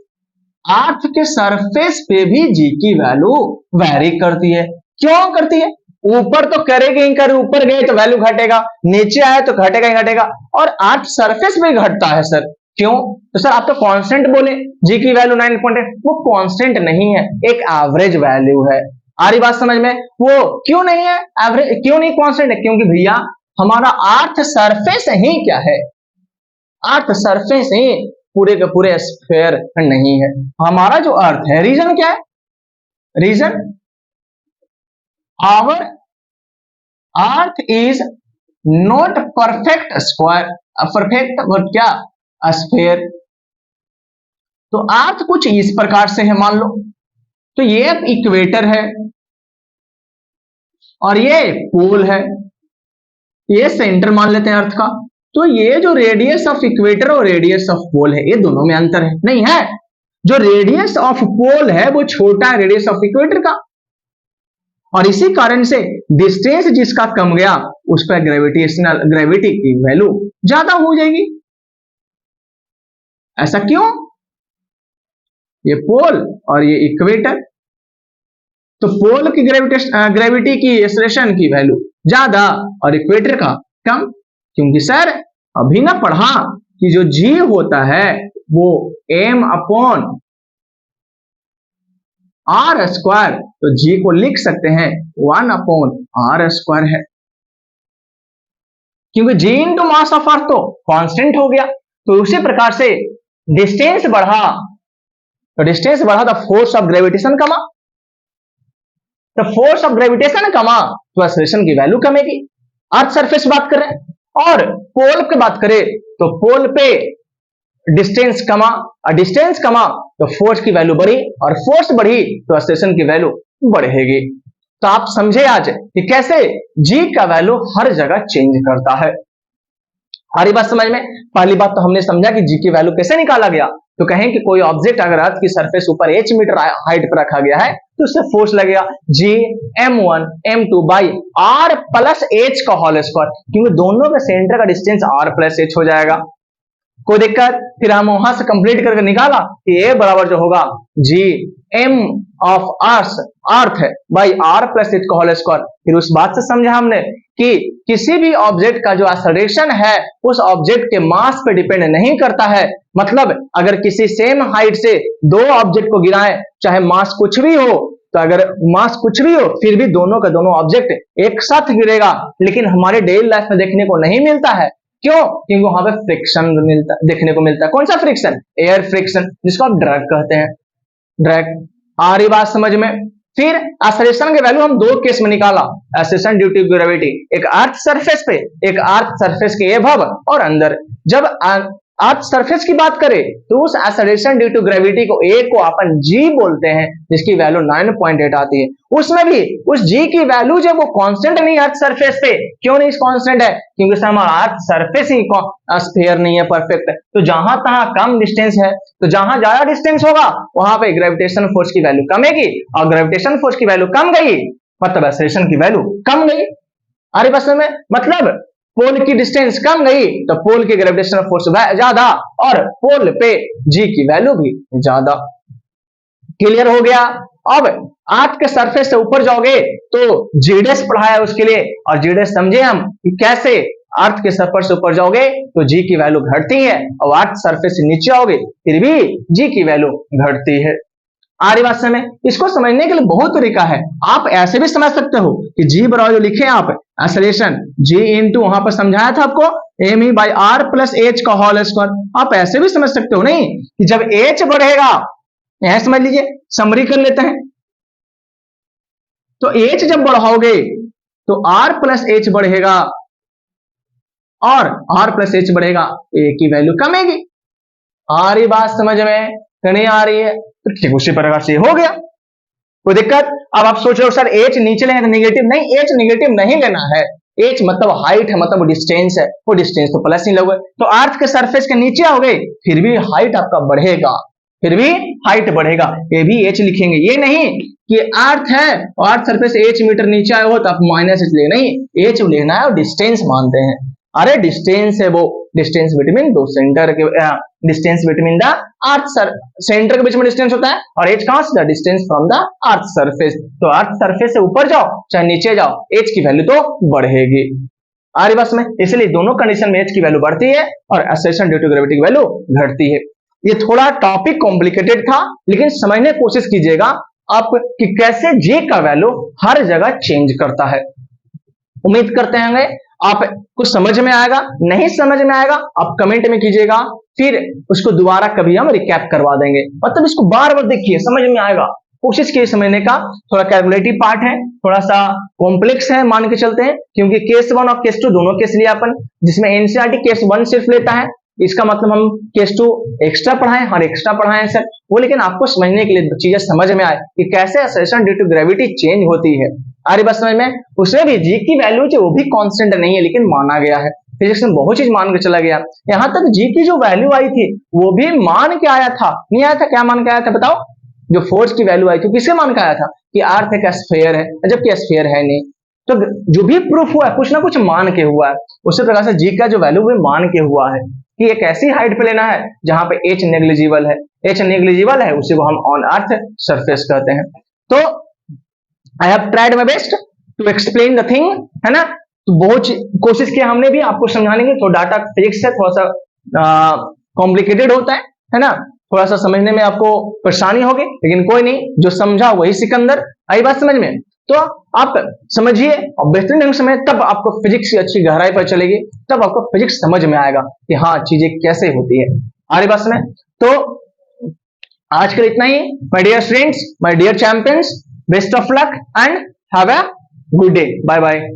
earth के सरफेस पे भी जी की वैल्यू वेरी करती है, क्यों करती है, ऊपर तो करेगी ही करे, ऊपर गए तो वैल्यू घटेगा, नीचे आए तो घटेगा ही घटेगा, और अर्थ सरफेस में घटता है सर, क्यों, तो सर आप तो कांस्टेंट बोले जी की वैल्यू 9.8, वो कांस्टेंट नहीं है, एक एवरेज वैल्यू है, आ रही बात समझ में, वो क्यों नहीं है एवरेज, क्यों नहीं कांस्टेंट है, क्योंकि भैया हमारा अर्थ सरफेस ही क्या है, अर्थ सरफेस ही पूरे के पूरे स्फीयर नहीं है, हमारा जो अर्थ है, रीजन क्या है, reason our earth is not perfect square, perfect और क्या स्फीयर, तो अर्थ कुछ इस प्रकार से है मान लो, तो ये इक्वेटर है और ये पोल है, ये सेंटर मान लेते हैं अर्थ का, तो ये जो रेडियस ऑफ इक्वेटर और रेडियस ऑफ पोल है ये दोनों में अंतर है, नहीं है, जो रेडियस ऑफ पोल है वो छोटा है रेडियस ऑफ इक्वेटर का, और इसी कारण से डिस्टेंस जिसका कम गया उस पर ग्रेविटी की वैल्यू ज्यादा हो जाएगी, ऐसा क्यों, ये पोल और ये इक्वेटर, तो पोल की ग्रेविटी की एक्सेलरेशन की वैल्यू ज्यादा और इक्वेटर का कम, क्योंकि सर अभी ना पढ़ा कि जो जी होता है वो m अपॉन आर स्क्वायर, तो जी को लिख सकते हैं 1/r² है, क्योंकि जी इंटू मास ऑफ अर्थ तो कांस्टेंट हो गया। तो उसी प्रकार से डिस्टेंस बढ़ा, तो डिस्टेंस बढ़ा तो फोर्स ऑफ ग्रेविटेशन कमा, तो फोर्स ऑफ ग्रेविटेशन कमा तो एक्सेलरेशन की वैल्यू कमेगी। अर्थ सरफेस बात कर रहे हैं। और पोल की बात करें तो पोल पे डिस्टेंस कमा, और डिस्टेंस कमा तो फोर्स की वैल्यू बढ़ी, और फोर्स बढ़ी तो एक्सेलरेशन की वैल्यू बढ़ेगी। तो आप समझे आज कि कैसे जी का वैल्यू हर जगह चेंज करता है। हमारी बात समझ में। पहली बात तो हमने समझा कि जी की वैल्यू कैसे निकाला गया। तो कहें कि कोई ऑब्जेक्ट अगर अर्थ की सरफेस ऊपर h मीटर हाइट पर रखा गया है तो उससे फोर्स लगेगा जी m1 m2 by r plus h का होल स्क्वायर, क्योंकि दोनों के सेंटर का डिस्टेंस r प्लस h हो जाएगा। कोई दिक्कत? फिर हम वहां से कंप्लीट करके निकाला कि a बराबर जो होगा जी m ऑफ अर्थ है बाई r प्लस h का होल स्क्वायर। फिर उस बात से समझा हमने कि किसी भी ऑब्जेक्ट का जो एक्सेलरेशन है उस ऑब्जेक्ट के मास पे डिपेंड नहीं करता है। मतलब अगर किसी सेम हाइट से दो ऑब्जेक्ट को गिराएं, चाहे मास कुछ भी हो, तो अगर मास कुछ भी हो फिर भी दोनों का दोनों ऑब्जेक्ट एक साथ गिरेगा, लेकिन हमारे डेली लाइफ में देखने को नहीं मिलता है। क्यों? क्योंकि वहां पे फ्रिक्शन मिलता देखने को मिलता है। कौन सा फ्रिक्शन? एयर फ्रिक्शन, जिसको आप ड्रैग कहते हैं। ड्रैग। आ रही बात समझ में? फिर एक्सेलरेशन की वैल्यू हम दो केस में निकाला। एक्सेलरेशन ड्यू टू ग्रेविटी, एक अर्थ सरफेस पे, एक अर्थ सरफेस के एबव और अंदर। जब अर्थ सरफेस की बात करें तो उस एक्सेलरेशन ड्यू टू ग्रेविटी को ए को अपन जी बोलते हैं, जिसकी वैल्यू 9.8 आती है। उसमें भी उस जी की वैल्यू जब वो कांस्टेंट नहीं अर्थ सरफेस पे, क्यों नहीं कांस्टेंट है? क्योंकि हमारा अर्थ सरफेस ही स्फीयर नहीं है परफेक्ट। तो जहां तहां कम डिस्टेंस है, तो जहां ज्यादा डिस्टेंस होगा वहां पे ग्रेविटेशन फोर्स की वैल्यू कमेगी, और ग्रेविटेशन फोर्स की वैल्यू कम गई मतलब एक्सेलरेशन की वैल्यू कम गई। अरे बस में मतलब पोल की डिस्टेंस कम गई तो पोल की ग्रेविटेशनल फोर्स ज्यादा, और पोल पे जी की वैल्यू भी ज्यादा। क्लियर हो गया? अब अर्थ के सरफेस से ऊपर जाओगे तो जीडेस पढ़ा है उसके लिए, और जीडेस समझे हम कि कैसे अर्थ के सरफेस से ऊपर जाओगे तो जी की वैल्यू घटती है, और अर्थ सरफेस से नीचे आओगे फिर भी जी की वैल्यू घटती है। आ रही बात समझ? इसको समझने के लिए बहुत तरीका है। आप ऐसे भी समझ सकते हो कि जी बराबर जो लिखे आप एक्सेलरेशन जी इंटू, वहां पर समझाया था आपको M E by R plus H का होल स्क्वायर। आप ऐसे भी समझ सकते हो नहीं कि जब एच बढ़ेगा, यहां समझ लीजिए, समरी कर लेते हैं। तो एच जब बढ़ाओगे तो आर प्लस एच बढ़ेगा, और आर प्लस एच बढ़ेगा तो ए की वैल्यू कमेगी। आ रही बात समझ में? नहीं आ रही है? तो ठीक उसी प्रकार से हो गया। कोई दिक्कत? अब आप सोच रहे हो सर एच नीचे लेंगे तो निगेटिव, नहीं, एच निगेटिव नहीं लेना है। एच मतलब हाइट है, मतलब डिस्टेंस है, वो डिस्टेंस तो प्लस ही लोगे। तो अर्थ के सरफेस के नीचे आओगे फिर भी हाइट आपका बढ़ेगा, फिर भी हाइट बढ़ेगा, ये भी एच लिखेंगे। ये नहीं कि अर्थ है और अर्थ सरफेस एच मीटर नीचे आए हो तो आप माइनस एच ले, नहीं, एच लेना है और डिस्टेंस मानते हैं। अरे डिस्टेंस है वो डिस्टेंस बिटवीन दो सेंटर के, distance between the earth centre के बीच में डिस्टेंस होता है, और एच कहां से? Distance from the earth surface. तो अर्थ सरफेस से ऊपर जाओ चाहे नीचे जाओ, एच की वैल्यू तो बढ़ेगी। आ रही बस में? इसलिए दोनों कंडीशन में एच की वैल्यू बढ़ती है और एक्सेलरेशन ड्यू टू ग्रेविटी की वैल्यू घटती है। ये थोड़ा टॉपिक कॉम्प्लिकेटेड था, लेकिन समझने की कोशिश कीजिएगा आप कि कैसे जे का वैल्यू हर जगह चेंज करता है। उम्मीद करते हैं आप कुछ समझ में आएगा। नहीं समझ में आएगा आप कमेंट में कीजिएगा, फिर उसको दोबारा कभी हम रिकैप करवा देंगे। मतलब इसको बार बार देखिए, समझ में आएगा। कोशिश कीजिए समझने का। थोड़ा कैलकुलेटिव पार्ट है, थोड़ा सा कॉम्प्लेक्स है, मान के चलते हैं, क्योंकि केस 1 और केस 2 दोनों केस लिया अपन, जिसमें एनसीईआरटी केस 1 सिर्फ लेता है। इसका मतलब हम केस 2 एक्स्ट्रा पढ़ाएं, हर एक्स्ट्रा पढ़ाएं सर वो, लेकिन आपको समझने के लिए चीजें समझ में आए कि कैसे acceleration due to gravity change होती है। आ रही बात समझ में? उसमें भी जी की वैल्यू जो वो भी कांस्टेंट नहीं है, लेकिन माना गया है। फिजिक्स में बहुत चीज मान के चला गया। यहां तक जी की जो वैल्यू आई थी वो भी मान के आया था। नहीं आया था? क्या मान के आया था बताओ? जो फोर्स की वैल्यू आई थी किससे मान के आया था? कि अर्थ एक स्फीयर है, जबकि स्फीयर है नहीं। तो जो भी प्रूफ हुआ है कुछ ना कुछ मान के हुआ है। उसी प्रकार से जी का जो वैल्यू भी मान के हुआ है कि एक ऐसी हाइट पे लेना है जहां पे एच नेग्लिजिबल है। एच नेग्लिजिबल है उसी को हम ऑन अर्थ सरफेस कहते हैं। तो I have tried my best to explain the thing, है ना। तो बहुत कोशिश की हमने भी आपको समझाने की। तो डाटा फिजिक्स है, थोड़ा सा कॉम्प्लिकेटेड होता है ना। थोड़ा सा समझने में आपको परेशानी होगी, लेकिन कोई नहीं, जो समझा वही सिकंदर। आई बात समझ में? तो आप समझिए और बेहतरीन ढंग से, तब आपको फिजिक्स की अच्छी गहराई पर चलेगी, तब आपको फिजिक्स समझ में आएगा कि हाँ चीजें कैसे होती है। आ रही बात समझ? तो आज के लिए इतना ही। My dear students, my dear champions, best of luck and have a good day. Bye bye.